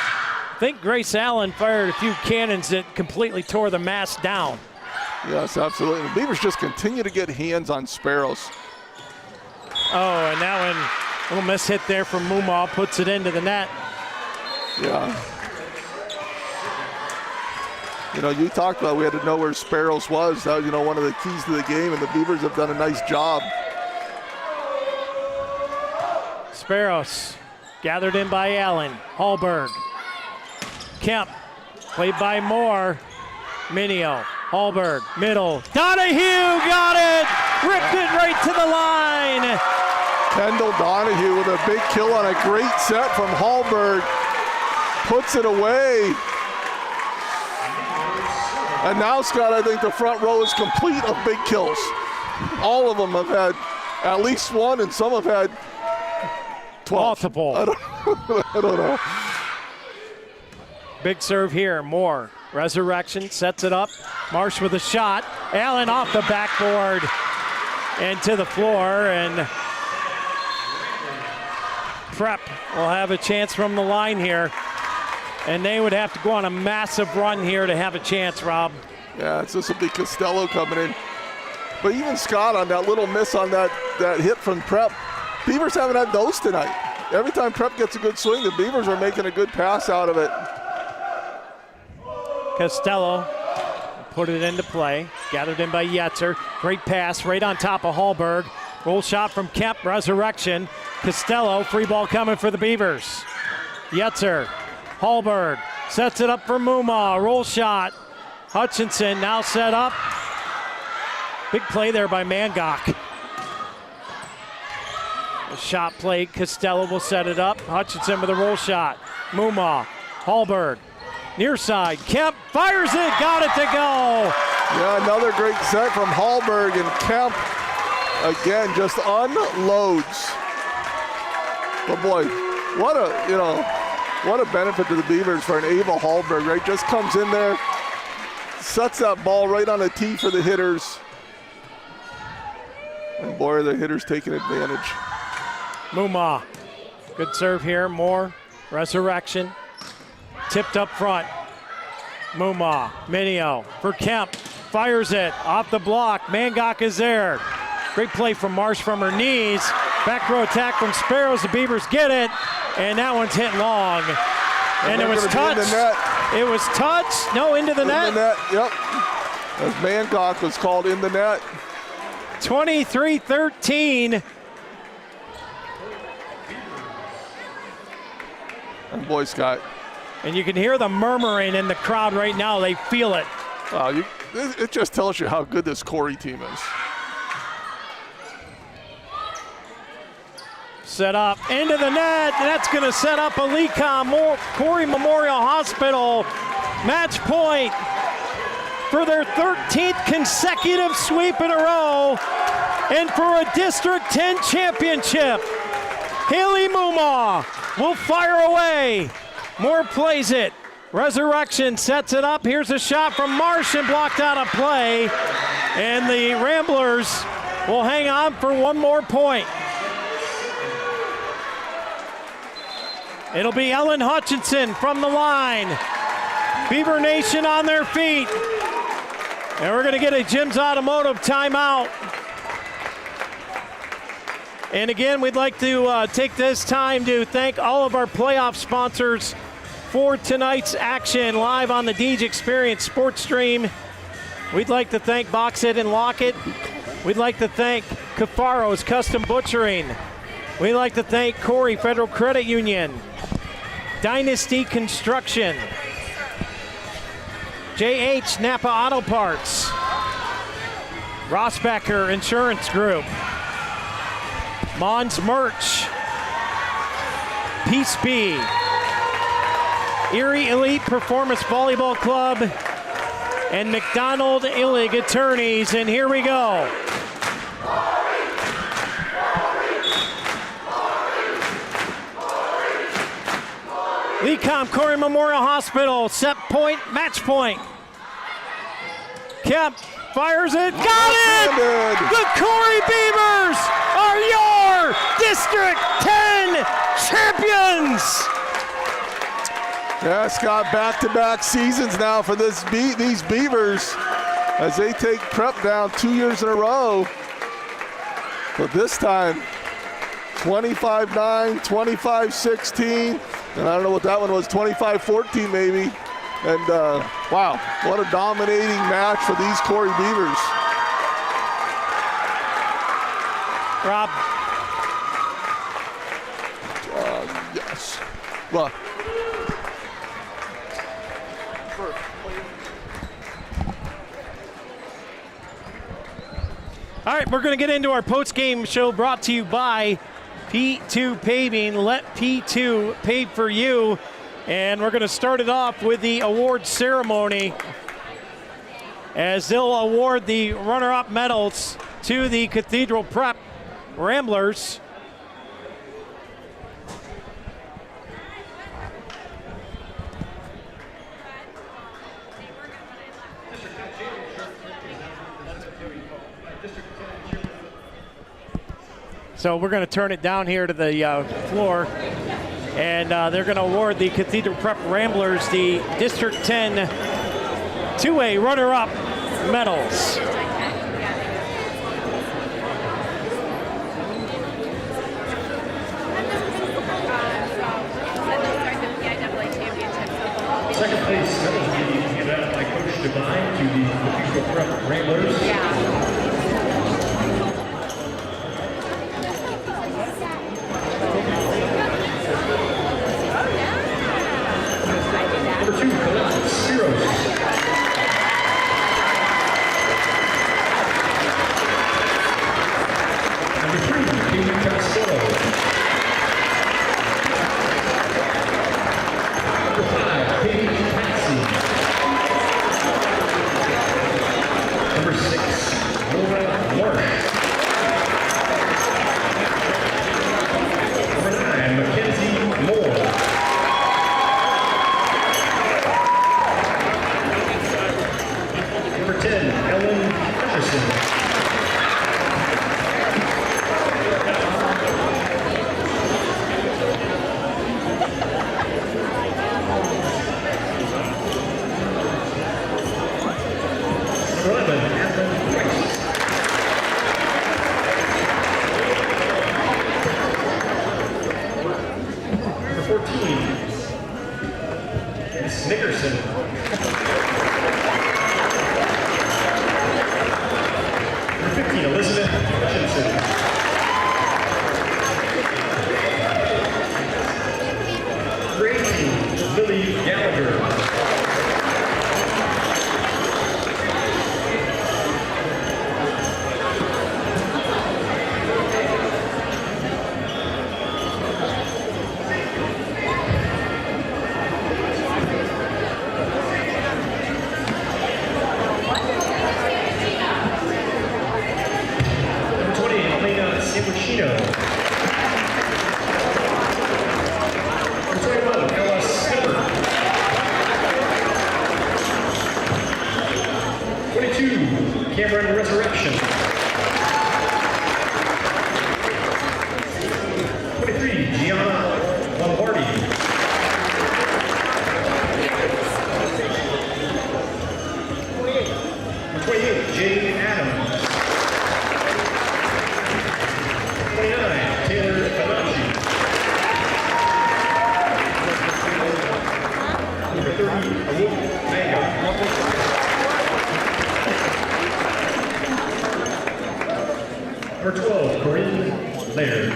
S1: think Grace Allen fired a few cannons that completely tore the mast down.
S5: Yes, absolutely. The Beavers just continue to get hands on Sparrows.
S1: Oh, and that one, a little miss hit there from Mumaw, puts it into the net.
S5: Yeah. You talked about we had to know where Sparrows was. That was, one of the keys to the game, and the Beavers have done a nice job.
S1: Sparrows gathered in by Allen. Hallberg. Kemp, played by Moore. Minio. Hallberg, middle. Donahue got it! Ripped it right to the line!
S5: Kendall Donahue with a big kill on a great set from Hallberg. Puts it away. And now, Scott, I think the front row is complete of big kills. All of them have had at least one, and some have had 12.
S1: Multiple.
S5: I don't know.
S1: Big serve here, Moore. Resurrection sets it up. Marsh with a shot. Allen off the backboard and to the floor, and Prep will have a chance from the line here. And they would have to go on a massive run here to have a chance, Rob.
S5: Yeah, this will be Costello coming in. But even Scott on that little miss on that hit from Prep, Beavers haven't had those tonight. Every time Prep gets a good swing, the Beavers are making a good pass out of it.
S1: Costello put it into play. Gathered in by Yetzer. Great pass right on top of Hallberg. Roll shot from Kemp. Resurrection. Costello, free ball coming for the Beavers. Yetzer. Hallberg sets it up for Mumaw. Roll shot. Hutchinson now set up. Big play there by Mangok. A shot played. Costello will set it up. Hutchinson with a roll shot. Mumaw. Hallberg. Near side. Kemp fires it. Got it to go.
S5: Yeah, another great set from Hallberg, and Kemp again just unloads. But boy, what a benefit to the Beavers for an Ava Hallberg, right? Just comes in there, sets that ball right on the tee for the hitters. And boy, are the hitters taking advantage.
S1: Mumaw. Good serve here. Moore. Resurrection. Tipped up front. Mumaw. Minio for Kemp. Fires it off the block. Mangok is there. Great play from Marsh from her knees. Back row attack from Sparrows. The Beavers get it. And that one's hit long. And it was touched. It was touched. No, into the net.
S5: In the net, yep. As Mangok was called in the net.
S1: 23-13.
S5: And boy, Scott.
S1: And you can hear the murmuring in the crowd right now. They feel it.
S5: It just tells you how good this Corry team is.
S1: Set up into the net. That's going to set up a Lecom Corry Memorial Hospital match point for their 13th consecutive sweep in a row and for a District 10 championship. Haley Mumaw will fire away. Moore plays it. Resurrection sets it up. Here's a shot from Marsh and blocked out of play. And the Ramblers will hang on for one more point. It'll be Ellen Hutchinson from the line. Beaver Nation on their feet. And we're going to get a Jim's Automotive timeout. And again, we'd like to take this time to thank all of our playoff sponsors for tonight's action live on the Deej Experience Sports Stream. We'd like to thank Box It and Lock It. We'd like to thank Cafaro's Custom Butchering. We'd like to thank Corry Federal Credit Union, Dynasty Construction, JH Napa Auto Parts, Rossbecker Insurance Group, Mons Merch, Peace Bee, Erie Elite Performance Volleyball Club, and McDonald Illig Attorneys. And here we go. Lecom Corry Memorial Hospital, set point, match point. Kemp fires it, got it! The Corry Beavers are your District 10 champions!
S5: Yeah, Scott, back-to-back seasons now for these Beavers as they take Prep down 2 years in a row. But this time, 25-9, 25-16, and I don't know what that one was, 25-14 maybe. And wow, what a dominating match for these Corry Beavers.
S1: Rob.
S5: Yes. Well.
S1: All right, we're going to get into our post-game show brought to you by P2 Paving. Let P2 pave for you. And we're going to start it off with the award ceremony as they'll award the runner-up medals to the Cathedral Prep Ramblers. So we're going to turn it down here to the floor, and they're going to award the Cathedral Prep Ramblers the District 10 2A runner-up medals.
S7: Second place medals being handed out by Coach Devine to the Cathedral Prep Ramblers. Number 2, Colette Spiros. Number 3, Katie Costello. Number 5, Katie Patsy. Number 6, Laura Marsh. Number 9, Mackenzie Moore. Number 10, Ellen Patterson. Number 11, Alan Price. Number 14, Miss Nickerson. Number 15, Elizabeth Hutchinson. Number 18, Lily Gallagher. Number 20, Elena Sambuchino. Number 21, Ella Skipper. 22, Cameron Resurrection. 23, Gianna Lombardi. 28, Jay Adams. 29, Taylor Kanachi. Number 30, Alok Manga. Number 12, Corinne Laird.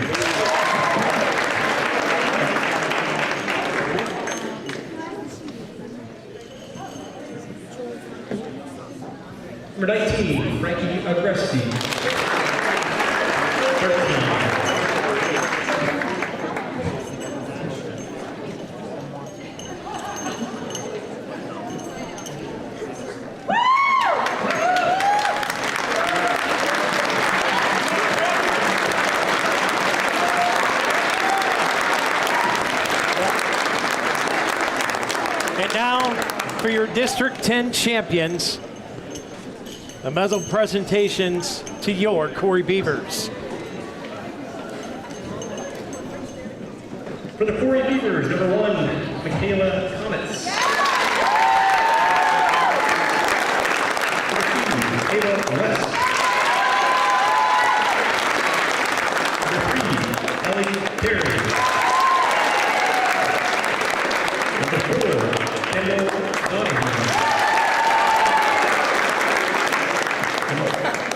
S7: Number 19, Frankie Agresti. 13.
S1: And now for your District 10 champions, the medal presentations to your Corry Beavers.
S7: For the Corry Beavers, number 1, Michaela Comets. Number 2, Ava West. Number 3, Ellie Terry. Number 4, Kendall Donahue.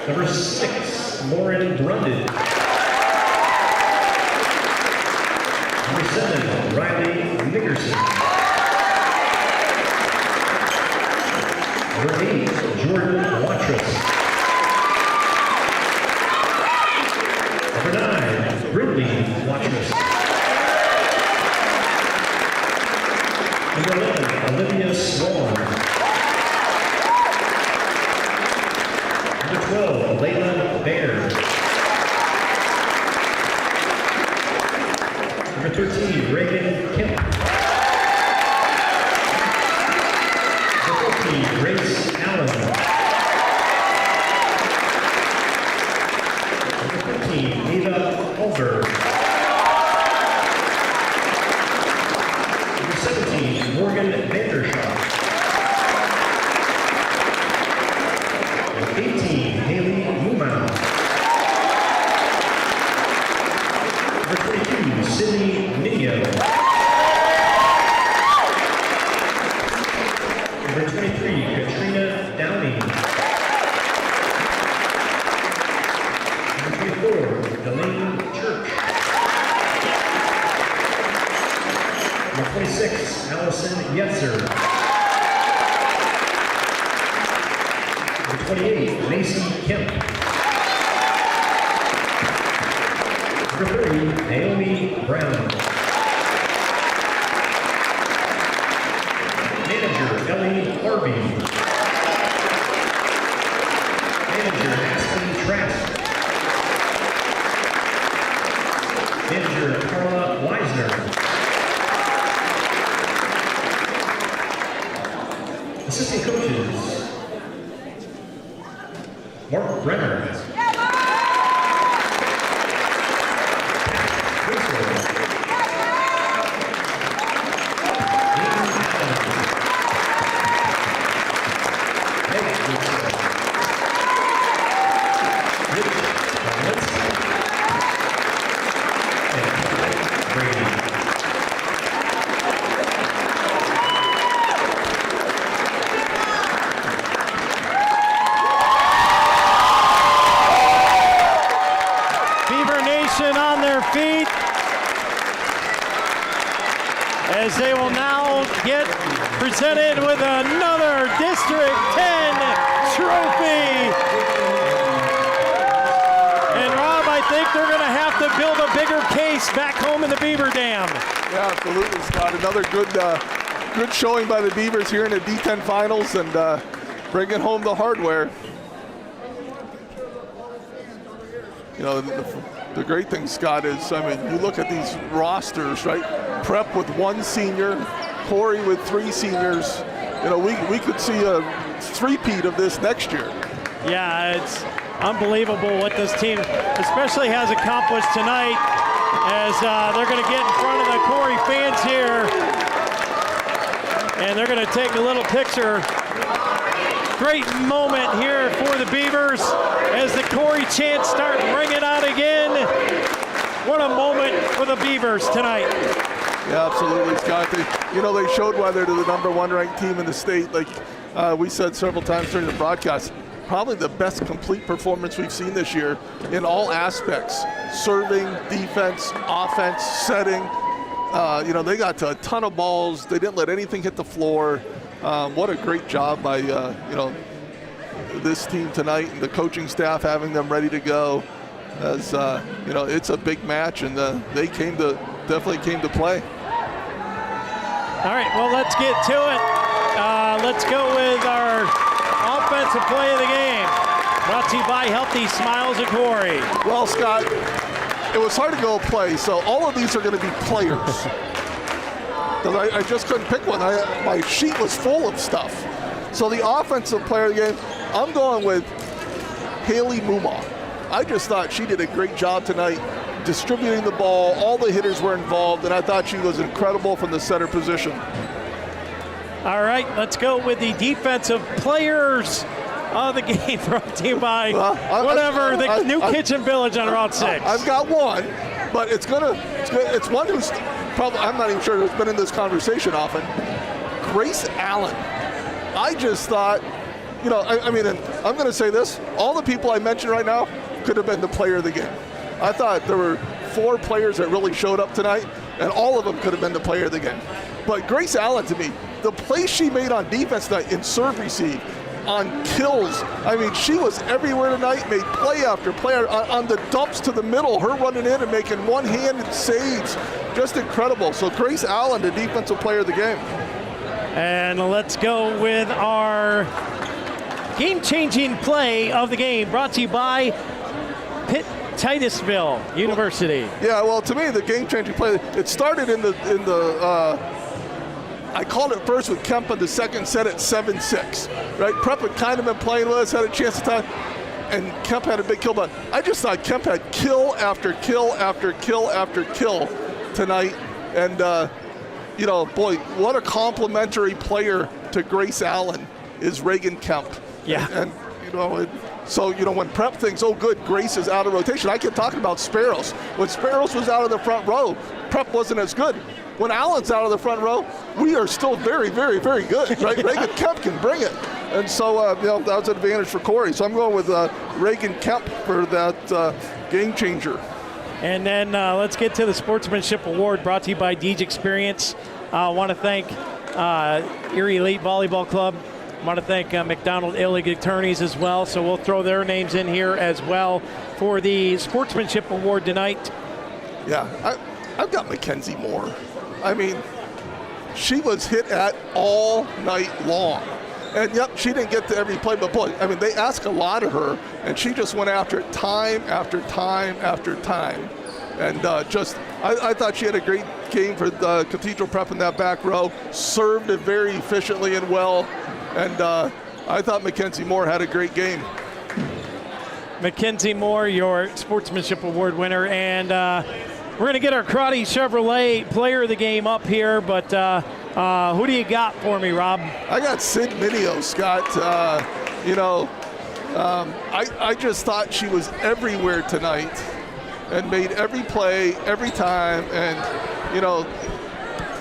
S7: Number 6, Lauren Brundage. Number 7, Riley Nickerson. Number 8, Jordan Watrous. Number 9, Brindley Watrous. Number 11, Olivia Swan. Number 12, Layla Baird. Number 13, Reagan Kemp. Number 14, Grace Allen. Number 15, Ava Holberg. Number 17, Morgan Vandershaw. 18, Haley Mumau. Number 22, Sydney Nino. Number 23, Katrina Downey. Number 24, Delaney Church. Number 26, Allison Yetzer. 28, Macy Kemp. Number 30, Naomi Brown. Manager, Ellie Harvey. Manager, Aspen Trask. Manager, Carla Weisner. Assistant coaches, Mark Brenner.
S1: On their feet as they will now get presented with another District 10 trophy. And Rob, I think they're going to have to build a bigger case back home in the Beaver Dam.
S5: Yeah, absolutely, Scott. Another good showing by the Beavers here in the D-10 finals and bringing home the hardware. You know, the great thing, Scott, is, I mean, you look at these rosters, right? Prep with 1 senior, Corry with 3 seniors. You know, we could see a three-peat of this next year.
S1: Yeah, it's unbelievable what this team especially has accomplished tonight as they're going to get in front of the Corry fans here. And they're going to take a little picture Great moment here for the Beavers as the Corry chants start ringing out again. What a moment for the Beavers tonight.
S5: Yeah, absolutely, Scott. They showed why they're the #1 ranked team in the state. Like we said several times during the broadcast, probably the best complete performance we've seen this year in all aspects: serving, defense, offense, setting. They got to a ton of balls. They didn't let anything hit the floor. What a great job by this team tonight and the coaching staff, having them ready to go. As it's a big match, and they definitely came to play.
S1: All right, well, let's get to it. Let's go with our offensive play of the game. Brought to you by Healthy Smiles at Corry.
S5: Well, Scott, it was hard to go play, so all of these are going to be players. Because I just couldn't pick one. My sheet was full of stuff. So the offensive player of the game, I'm going with Haley Mumma. I just thought she did a great job tonight distributing the ball. All the hitters were involved, and I thought she was incredible from the center position.
S1: All right, let's go with the defensive players of the game, brought to you by the New Kitchen Village on Route 6.
S5: I've got one, but it's one who's probably, I'm not even sure who's been in this conversation often. Grace Allen. I just thought, and I'm going to say this, all the people I mentioned right now could have been the player of the game. I thought there were 4 players that really showed up tonight, and all of them could have been the player of the game. But Grace Allen, to me, the play she made on defense tonight in serve receive, on kills, she was everywhere tonight, made play after play on the dumps to the middle, her running in and making one-handed saves. Just incredible. So Grace Allen, the defensive player of the game.
S1: And let's go with our game-changing play of the game, brought to you by Pitt Titusville University.
S5: Yeah, well, to me, the game-changing play, it started in the I called it first with Kemp in the second set at 7-6, right? Prep had kind of been playing with us, had a chance to time, and Kemp had a big kill, but I just thought Kemp had kill after kill after kill after kill tonight. And, boy, what a complimentary player to Grace Allen is Reagan Kemp.
S1: Yeah.
S5: And when Prep thinks, oh, good, Grace is out of rotation, I kept talking about Sparrows. When Sparrows was out of the front row, Prep wasn't as good. When Allen's out of the front row, we are still very, very, very good, right? Reagan Kemp can bring it. And so, that was an advantage for Corry. So I'm going with Reagan Kemp for that game changer.
S1: And then let's get to the Sportsmanship Award, brought to you by Deej Experience. I want to thank Erie Elite Volleyball Club. I want to thank McDonald Illig Attorneys as well. So we'll throw their names in here as well for the Sportsmanship Award tonight.
S5: Yeah, I've got Mackenzie Moore. She was hit at all night long. And yep, she didn't get to every play, but boy, they ask a lot of her, and she just went after it time after time after time. And I thought she had a great game for the Cathedral Prep in that back row, served it very efficiently and well, and I thought Mackenzie Moore had a great game.
S1: Mackenzie Moore, your Sportsmanship Award winner, and we're going to get our Crotty Chevrolet player of the game up here, but who do you got for me, Rob?
S5: I got Sid Minio, Scott. I just thought she was everywhere tonight and made every play, every time. And,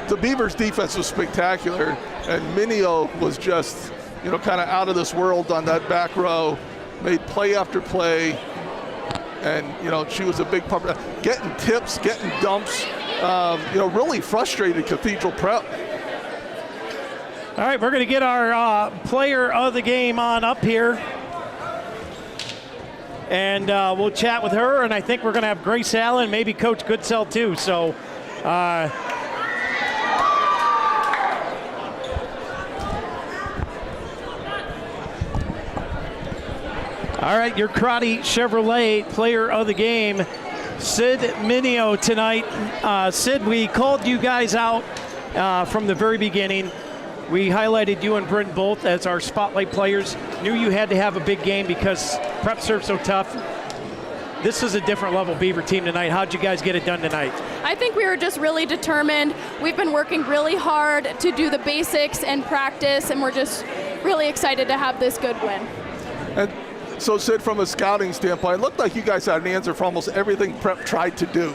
S5: the Beavers' defense was spectacular. And Minio was just, kind of out of this world on that back row, made play after play. And, she was a big part of that. Getting tips, getting dumps, really frustrated Cathedral Prep.
S1: All right, we're going to get our player of the game on up here. And we'll chat with her, and I think we're going to have Grace Allen, maybe Coach Goodsell too. So, all right, your Crotty Chevrolet player of the game, Sid Minio tonight. Sid, we called you guys out from the very beginning. We highlighted you and Brent both as our spotlight players. Knew you had to have a big game because Prep serves so tough. This is a different level Beaver team tonight. How'd you guys get it done tonight?
S15: I think we were just really determined. We've been working really hard to do the basics and practice, and we're just really excited to have this good win.
S5: And so, Sid, from a scouting standpoint, it looked like you guys had an answer for almost everything Prep tried to do.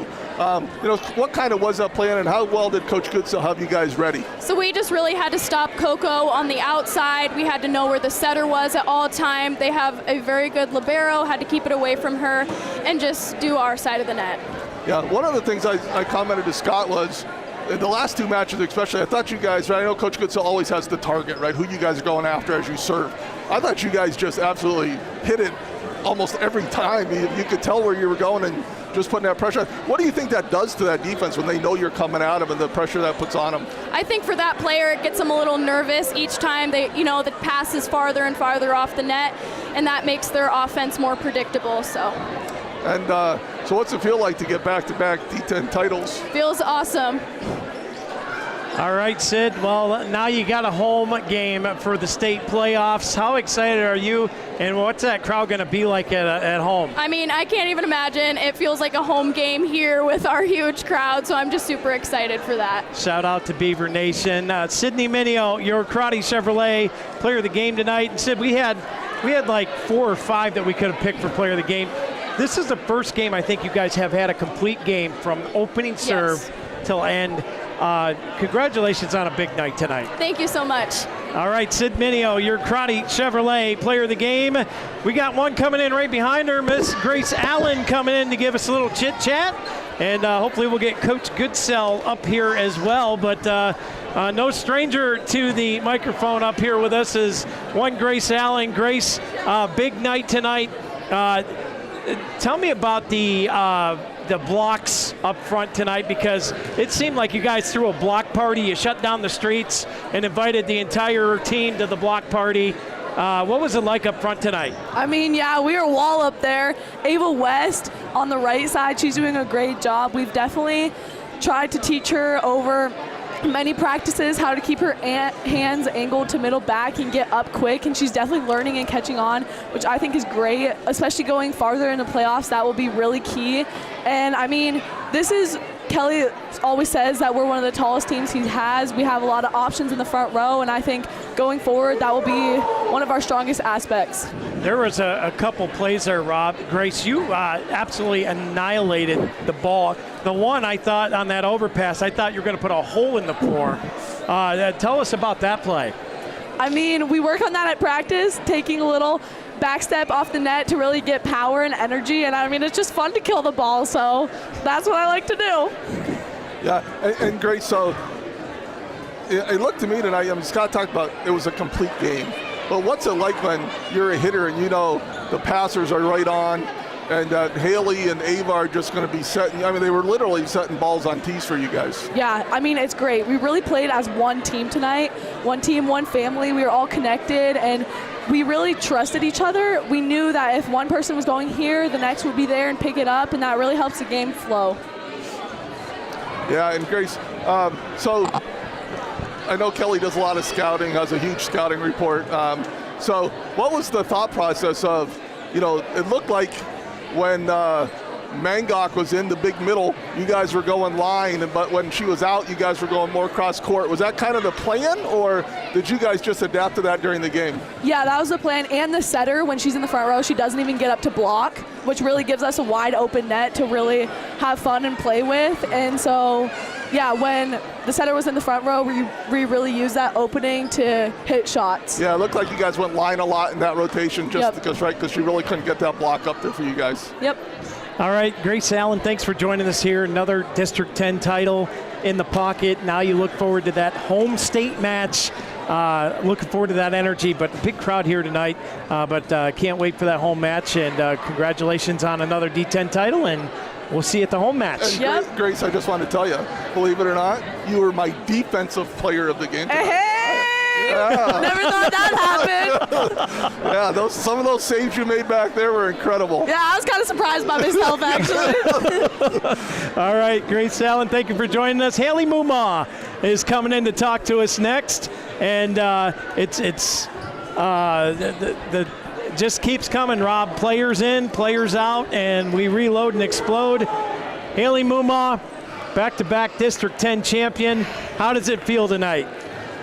S5: What kind of was that plan, and how well did Coach Goodsell have you guys ready?
S15: So we just really had to stop Coco on the outside. We had to know where the setter was at all time. They have a very good libero, had to keep it away from her, and just do our side of the net.
S5: Yeah, one of the things I commented to Scott was, in the last 2 matches especially, I thought you guys, right, I know Coach Goodsell always has the target, right, who you guys are going after as you serve. I thought you guys just absolutely hit it almost every time. You could tell where you were going and just putting that pressure on. What do you think that does to that defense when they know you're coming at them and the pressure that puts on them?
S15: I think for that player, it gets them a little nervous each time the pass is farther and farther off the net, and that makes their offense more predictable. So what's it feel like to get back-to-back D10 titles? Feels awesome.
S1: All right, Sid. Well, now you got a home game for the state playoffs. How excited are you, and what's that crowd going to be like at home?
S15: I mean, I can't even imagine. It feels like a home game here with our huge crowd, so I'm just super excited for that.
S1: Shout out to Beaver Nation. Sydney Minio, your Karate Chevrolet player of the game tonight. And Sid, we had like 4 or 5 that we could have picked for player of the game. This is the first game I think you guys have had a complete game from opening serve till end. Congratulations on a big night tonight.
S15: Thank you so much.
S1: All right, Sid Minio, your Karate Chevrolet player of the game. We got one coming in right behind her, Miss Grace Allen coming in to give us a little chit-chat. And hopefully we'll get Coach Goodsell up here as well. But no stranger to the microphone up here with us is one Grace Allen. Grace, big night tonight. Tell me about the blocks up front tonight, because it seemed like you guys threw a block party. You shut down the streets and invited the entire team to the block party. What was it like up front tonight?
S16: I mean, yeah, we were wall up there. Ava West on the right side, she's doing a great job. We've definitely tried to teach her over many practices how to keep her hands angled to middle back and get up quick, and she's definitely learning and catching on, which I think is great, especially going farther in the playoffs. That will be really key. And I mean, Kelly always says that we're one of the tallest teams he has. We have a lot of options in the front row, and I think going forward that will be one of our strongest aspects.
S1: There was a couple plays there, Rob. Grace, you absolutely annihilated the ball. The one I thought on that overpass, I thought you were going to put a hole in the floor. Tell us about that play.
S16: I mean, we work on that at practice, taking a little back step off the net to really get power and energy, and I mean, it's just fun to kill the ball, so that's what I like to do.
S5: Yeah, and Grace, so it looked to me tonight, I mean, Scott talked about it was a complete game, but what's it like when you're a hitter and you know the passers are right on, and Haley and Ava are just going to be setting, I mean, they were literally setting balls on tees for you guys.
S16: Yeah, I mean, it's great. We really played as one team tonight. One team, one family. We were all connected, and we really trusted each other. We knew that if one person was going here, the next would be there and pick it up, and that really helps the game flow.
S5: Yeah, and Grace, so I know Kelly does a lot of scouting, has a huge scouting report. So what was the thought process of, it looked like when Mangok was in the big middle, you guys were going line, but when she was out, you guys were going more cross court. Was that kind of the plan, or did you guys just adapt to that during the game?
S16: Yeah, that was the plan. And the setter, when she's in the front row, she doesn't even get up to block, which really gives us a wide open net to really have fun and play with. And so, yeah, when the setter was in the front row, we really used that opening to hit shots.
S5: Yeah, it looked like you guys went line a lot in that rotation just because she really couldn't get that block up there for you guys.
S16: Yep.
S1: All right, Grace Allen, thanks for joining us here. Another District 10 title in the pocket. Now you look forward to that home state match. Looking forward to that energy, but big crowd here tonight. But can't wait for that home match, and congratulations on another D10 title, and we'll see you at the home match.
S5: And Grace, I just want to tell you, believe it or not, you were my defensive player of the game tonight.
S16: Hey! Yeah. Never thought that happened.
S5: Yeah, some of those saves you made back there were incredible.
S16: Yeah, I was kind of surprised by myself, actually.
S1: All right, Grace Allen, thank you for joining us. Haley Muma is coming in to talk to us next, and the just keeps coming, Rob. Players in, players out, and we reload and explode. Haley Muma, back-to-back District 10 champion. How does it feel tonight?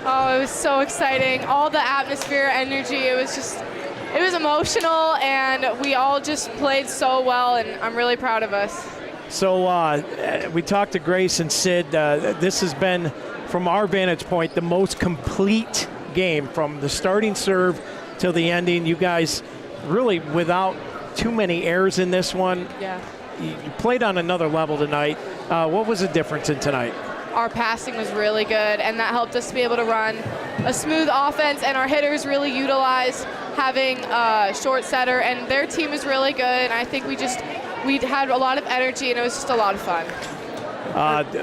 S17: Oh, it was so exciting. All the atmosphere, energy, it was emotional, and we all just played so well, and I'm really proud of us.
S1: So we talked to Grace and Sid. This has been, from our vantage point, the most complete game from the starting serve till the ending. You guys really without too many errors in this one.
S17: Yeah.
S1: You played on another level tonight. What was the difference in tonight?
S17: Our passing was really good, and that helped us to be able to run a smooth offense, and our hitters really utilized having a short setter, and their team is really good, and I think we had a lot of energy, and it was just a lot of fun.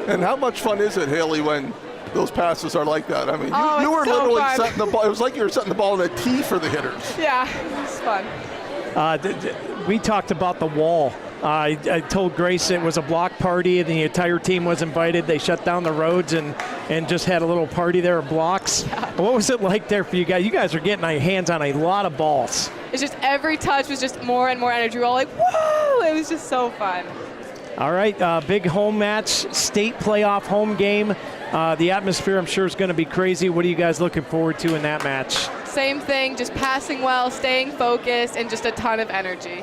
S5: And how much fun is it, Haley, when those passes are like that? I mean, you were
S17: so
S5: literally
S17: fun.
S5: setting the ball. It was like you were setting the ball in a tee for the hitters.
S17: Yeah, it was fun.
S1: We talked about the wall. I told Grace it was a block party and the entire team was invited. They shut down the roads and just had a little party there of blocks. Yeah. What was it like there for you guys? You guys are getting your hands on a lot of balls.
S17: It's just every touch was just more and more energy. We're all like, whoa! It was just so fun.
S1: All right, big home match, state playoff home game. The atmosphere, I'm sure, is going to be crazy. What are you guys looking forward to in that match?
S17: Same thing, just passing well, staying focused, and just a ton of energy.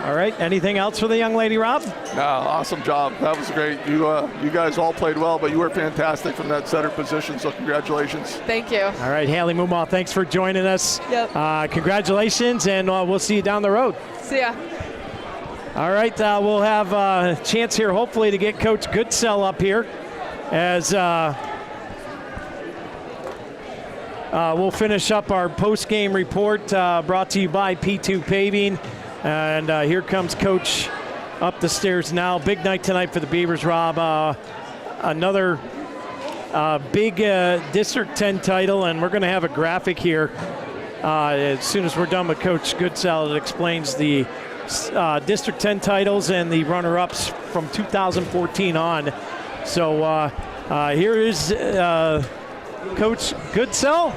S1: All right, anything else for the young lady, Rob?
S5: No, awesome job. That was great. You guys all played well, but you were fantastic from that center position, so congratulations.
S17: Thank you.
S1: All right, Haley Mumal, thanks for joining us.
S17: Yep.
S1: Congratulations, and we'll see you down the road.
S17: See ya.
S1: All right, we'll have a chance here, hopefully, to get Coach Goodsell up here as we'll finish up our post-game report brought to you by P2 Paving. And here comes Coach up the stairs now. Big night tonight for the Beavers, Rob. Another big District 10 title, and we're going to have a graphic here as soon as we're done with Coach Goodsell that explains the District 10 titles and the runner-ups from 2014 on. So here is Coach Goodsell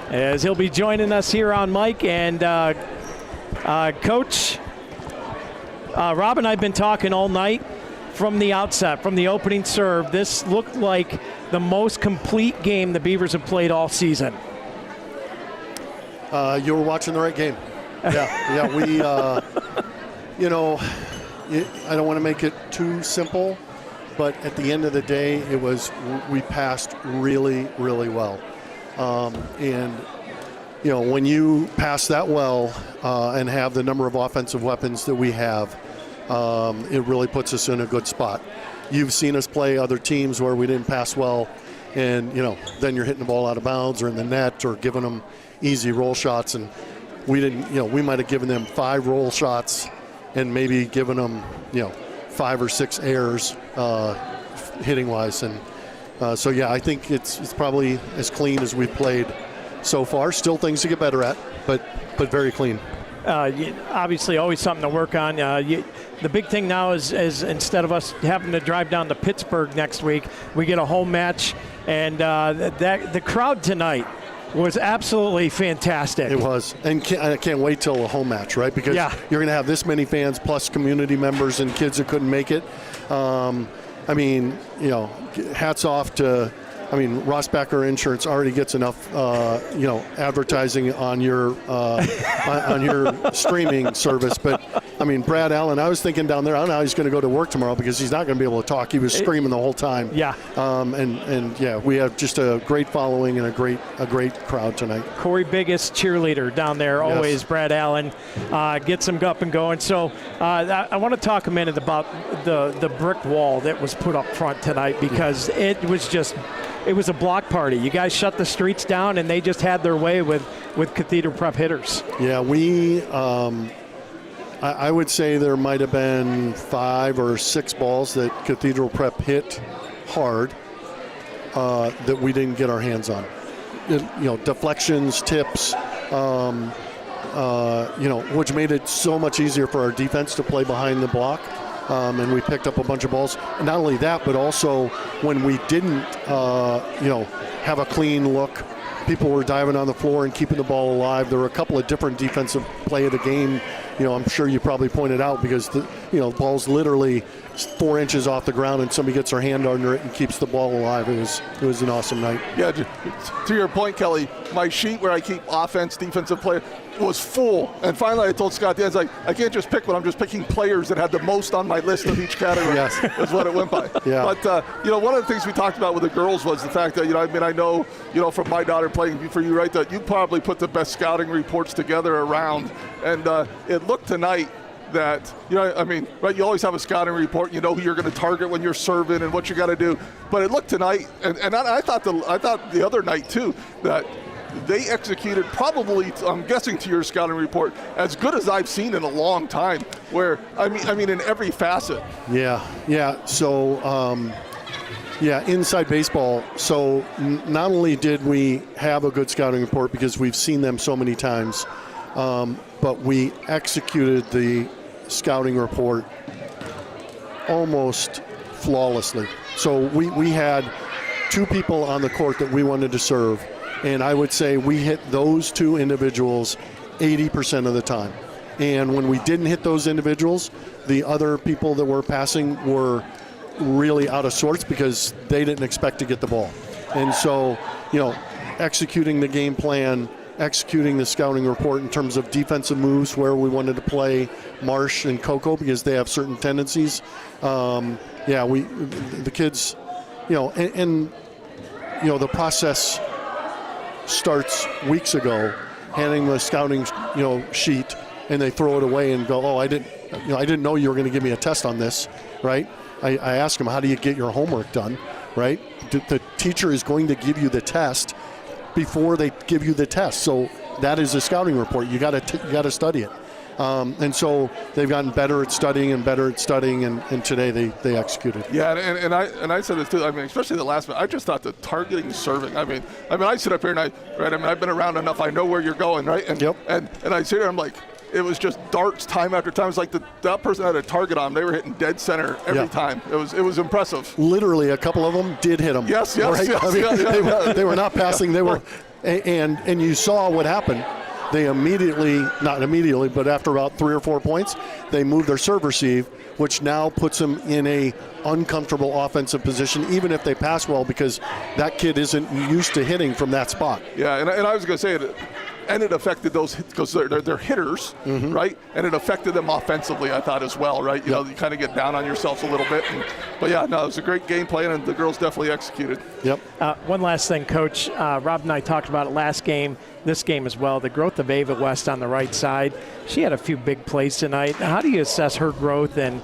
S1: as he'll be joining us here on mic. And Coach, Rob and I have been talking all night from the outset, from the opening serve. This looked like the most complete game the Beavers have played all season.
S4: You were watching the right game. Yeah, we, I don't want to make it too simple, but at the end of the day, we passed really, really well. When you pass that well and have the number of offensive weapons that we have, it really puts us in a good spot. You've seen us play other teams where we didn't pass well, and then you're hitting the ball out of bounds or in the net or giving them easy roll shots, and we didn't. We might have given them 5 roll shots and maybe given them 5 or 6 errors hitting wise, and so I think it's probably as clean as we've played so far. Still things to get better at, but very clean.
S1: Obviously, always something to work on. The big thing now is instead of us having to drive down to Pittsburgh next week, we get a home match, and the crowd tonight was absolutely fantastic.
S4: It was, and I can't wait till a home match, right? Because you're going to have this many fans plus community members and kids that couldn't make it. Hats off to. Rossbacher Insurance already gets enough, advertising on your on your streaming service. But Brad Allen, I was thinking down there, I don't know how he's going to go to work tomorrow because he's not going to be able to talk. He was screaming the whole time.
S1: Yeah.
S4: We have just a great following and a great crowd tonight.
S1: Corey, biggest cheerleader down there, always. Yes. Brad Allen gets him up and going. So I want to talk a minute about the brick wall that was put up front tonight because it was a block party. You guys shut the streets down, and they just had their way with Cathedral Prep hitters.
S4: Yeah, I would say there might have been 5 or 6 balls that Cathedral Prep hit hard that we didn't get our hands on. Deflections, tips, which made it so much easier for our defense to play behind the block. And we picked up a bunch of balls. And not only that, but also when we didn't, have a clean look, people were diving on the floor and keeping the ball alive. There were a couple of different defensive play of the game. I'm sure you probably pointed out because the balls literally 4 inches off the ground and somebody gets their hand under it and keeps the ball alive. It was an awesome night.
S5: Yeah, to your point, Kelly, my sheet where I keep offense, defensive player was full. And finally I told Scott Dan's like, I can't just pick one. I'm just picking players that had the most on my list of each category.
S4: Yes.
S5: Is what it went by.
S4: Yeah.
S5: But, one of the things we talked about with the girls was the fact that, I know, from my daughter playing for you, right, that you probably put the best scouting reports together around. And it looked tonight that, right, you always have a scouting report, you know who you're going to target when you're serving and what you got to do. But it looked tonight, and I thought the other night too, that they executed probably, I'm guessing to your scouting report, as good as I've seen in a long time, where, in every facet.
S4: Yeah. So, inside baseball. So not only did we have a good scouting report because we've seen them so many times, but we executed the scouting report almost flawlessly. So we had 2 people on the court that we wanted to serve, and I would say we hit those 2 individuals 80% of the time. And when we didn't hit those individuals, the other people that were passing were really out of sorts because they didn't expect to get the ball. And so, executing the game plan, executing the scouting report in terms of defensive moves where we wanted to play Marsh and Coco because they have certain tendencies. The kids, the process starts weeks ago, handing the scouting, sheet, and they throw it away and go, I didn't know you were going to give me a test on this, right? I ask them, how do you get your homework done, right? The teacher is going to give you the test before they give you the test. So that is a scouting report. You got to study it. And so they've gotten better at studying, and today they executed.
S5: Yeah, and I said this too. Especially the last minute. I just thought the targeting, serving. I sit up here and I've been around enough. I know where you're going, right? And
S4: yep.
S5: And I sit here. I'm like, it was just darts time after time. It's like that person had a target on them. They were hitting dead center every time. It was impressive.
S4: Literally, a couple of them did hit them.
S5: Yes.
S4: Right? They were not passing. They were, and you saw what happened. They not immediately, but after about 3 or 4 points, they moved their serve receive, which now puts them in a uncomfortable offensive position, even if they pass well, because that kid isn't used to hitting from that spot.
S5: Yeah, and I was going to say it. And it affected those because they're hitters, right? And it affected them offensively, I thought, as well, right? You kind of get down on yourselves a little bit. But it was a great game plan, and the girls definitely executed.
S1: Yep. One last thing, Coach. Rob and I talked about it last game, this game as well. The growth of Ava West on the right side. She had a few big plays tonight. How do you assess her growth? And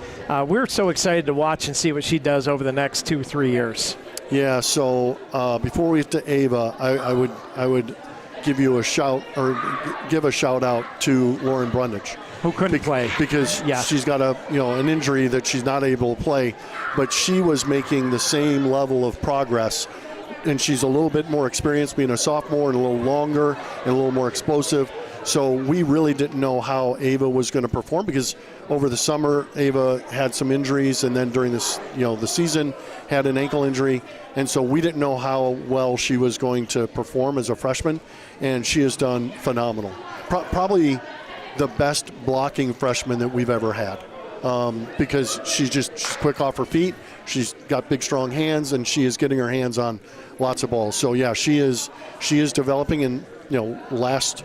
S1: we're so excited to watch and see what she does over the next 2-3 years.
S4: Yeah. So before we get to Ava, I would give you a shout out to Lauren Brundage,
S1: who couldn't play
S4: because she's got an injury that she's not able to play, but she was making the same level of progress, and she's a little bit more experienced being a sophomore and a little longer and a little more explosive. So we really didn't know how Ava was going to perform because over the summer Ava had some injuries, and then during this the season had an ankle injury, and so we didn't know how well she was going to perform as a freshman, and she has done phenomenal. Probably the best blocking freshman that we've ever had, because she's quick off her feet, she's got big strong hands, and she is getting her hands on lots of balls. So she is developing, and last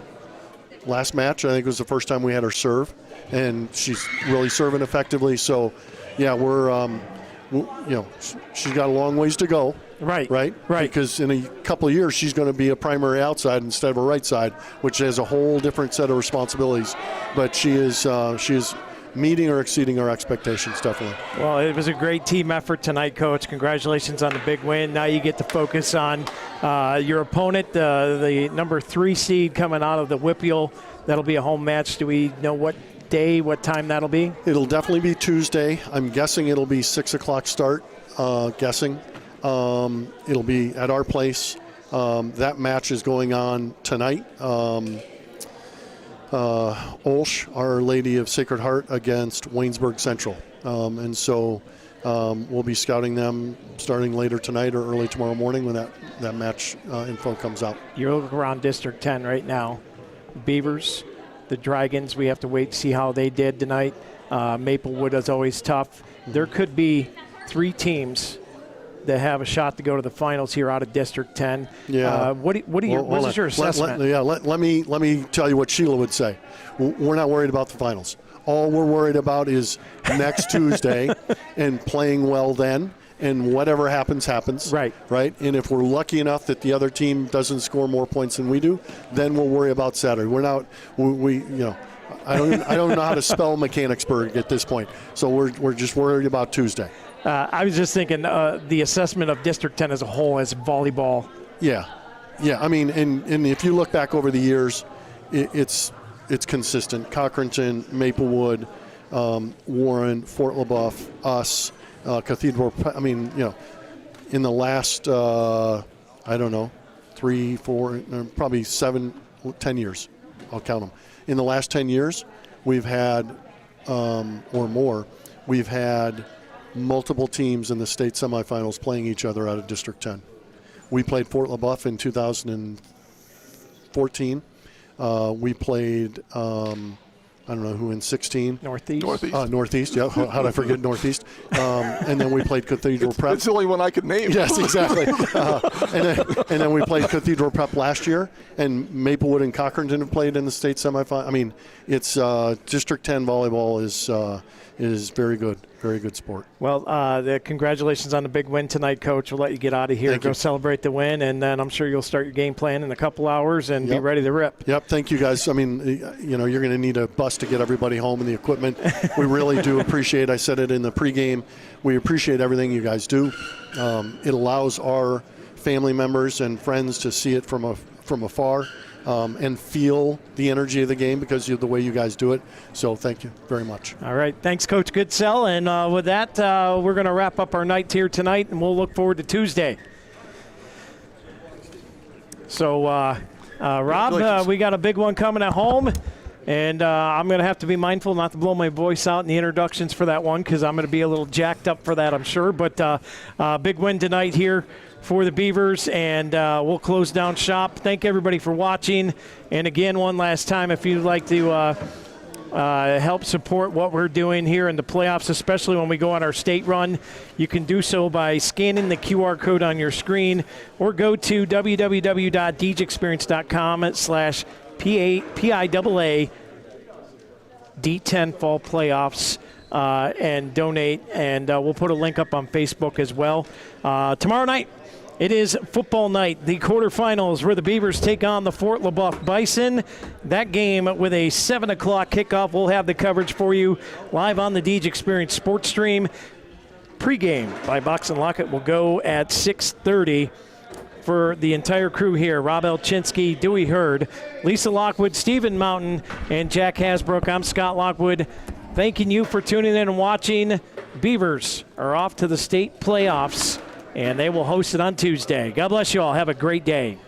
S4: match, I think, was the first time we had her serve, and she's really serving effectively. So, she's got a long ways to go. Right. Because in a couple of years, she's going to be a primary outside instead of a right side, which has a whole different set of responsibilities. But she is meeting or exceeding our expectations, definitely.
S1: Well, it was a great team effort tonight, Coach. Congratulations on the big win. Now you get to focus on your opponent, the number 3 seed coming out of the Whippeal. That'll be a home match. Do we know what day, what time that'll be?
S4: It'll definitely be Tuesday. I'm guessing it'll be 6 o'clock start, it'll be at our place. That match is going on tonight. Olsh, Our Lady of Sacred Heart, against Waynesburg Central. And so we'll be scouting them starting later tonight or early tomorrow morning when that match info comes out.
S1: You're looking around District 10 right now. Beavers, the Dragons, we have to wait to see how they did tonight. Maplewood is always tough. there could be 3 teams that have a shot to go to the finals here out of District 10.
S4: Yeah.
S1: What is your assessment?
S4: Let me tell you what Sheila would say. We're not worried about the finals. All we're worried about is next Tuesday and playing well then, and whatever happens, happens.
S1: Right.
S4: Right? And if we're lucky enough that the other team doesn't score more points than we do, then we'll worry about Saturday. We're not, I don't know how to spell Mechanicsburg at this point. So we're just worried about Tuesday.
S1: I was just thinking the assessment of District 10 as a whole as volleyball.
S4: Yeah. I mean, and if you look back over the years, it's consistent. Cochranton, Maplewood, Warren, Fort LaBeouf, us, Cathedral. I mean, in the last, 3, 4, probably 7, 10 years, I'll count them. In the last 10 years, we've had, or more, we've had multiple teams in the state semifinals playing each other out of District 10. We played Fort LaBeouf in 2014. We played, I don't know who in 16.
S1: Northeast.
S5: Northeast,
S4: yeah. How did I forget Northeast? And then we played Cathedral Prep.
S5: It's the only one I could name.
S4: Yes, exactly. And then we played Cathedral Prep last year, and Maplewood and Cochranton have played in the state semifinal. I mean, it's District 10 volleyball is very good. Very good sport.
S1: Well, congratulations on the big win tonight, Coach. We'll let you get out of here, go celebrate the win, and then I'm sure you'll start your game plan in a couple hours and be ready to rip.
S4: Yep, thank you guys. I mean, you're going to need a bus to get everybody home and the equipment. We really do appreciate, I said it in the pregame, we appreciate everything you guys do. It allows our family members and friends to see it from afar. And feel the energy of the game because of the way you guys do it. So thank you very much.
S1: All right. Thanks, Coach Goodsell. And with that, we're going to wrap up our night here tonight, and we'll look forward to Tuesday. So, Rob, we got a big one coming at home. And I'm going to have to be mindful not to blow my voice out in the introductions for that one because I'm going to be a little jacked up for that, I'm sure. But big win tonight here for the Beavers, and we'll close down shop. Thank everybody for watching. And again, one last time, if you'd like to help support what we're doing here in the playoffs, especially when we go on our state run, you can do so by scanning the QR code on your screen or go to www.deegeexperience.com/PIAA D-10 Fall Playoffs and donate. And we'll put a link up on Facebook as well. Tomorrow night, it is football night, the quarterfinals where the Beavers take on the Fort LaBeouf Bison. That game with a 7 o'clock kickoff. We'll have the coverage for you live on the Deej Experience Sports Stream. Pre-game by Box and Lockett will go at 6:30. For the entire crew here, Rob Elchinsky, Dewey Hurd, Lisa Lockwood, Stephen Mountain, and Jack Hasbrook. I'm Scott Lockwood, thanking you for tuning in and watching. Beavers are off to the state playoffs, and they will host it on Tuesday. God bless you all. Have a great day.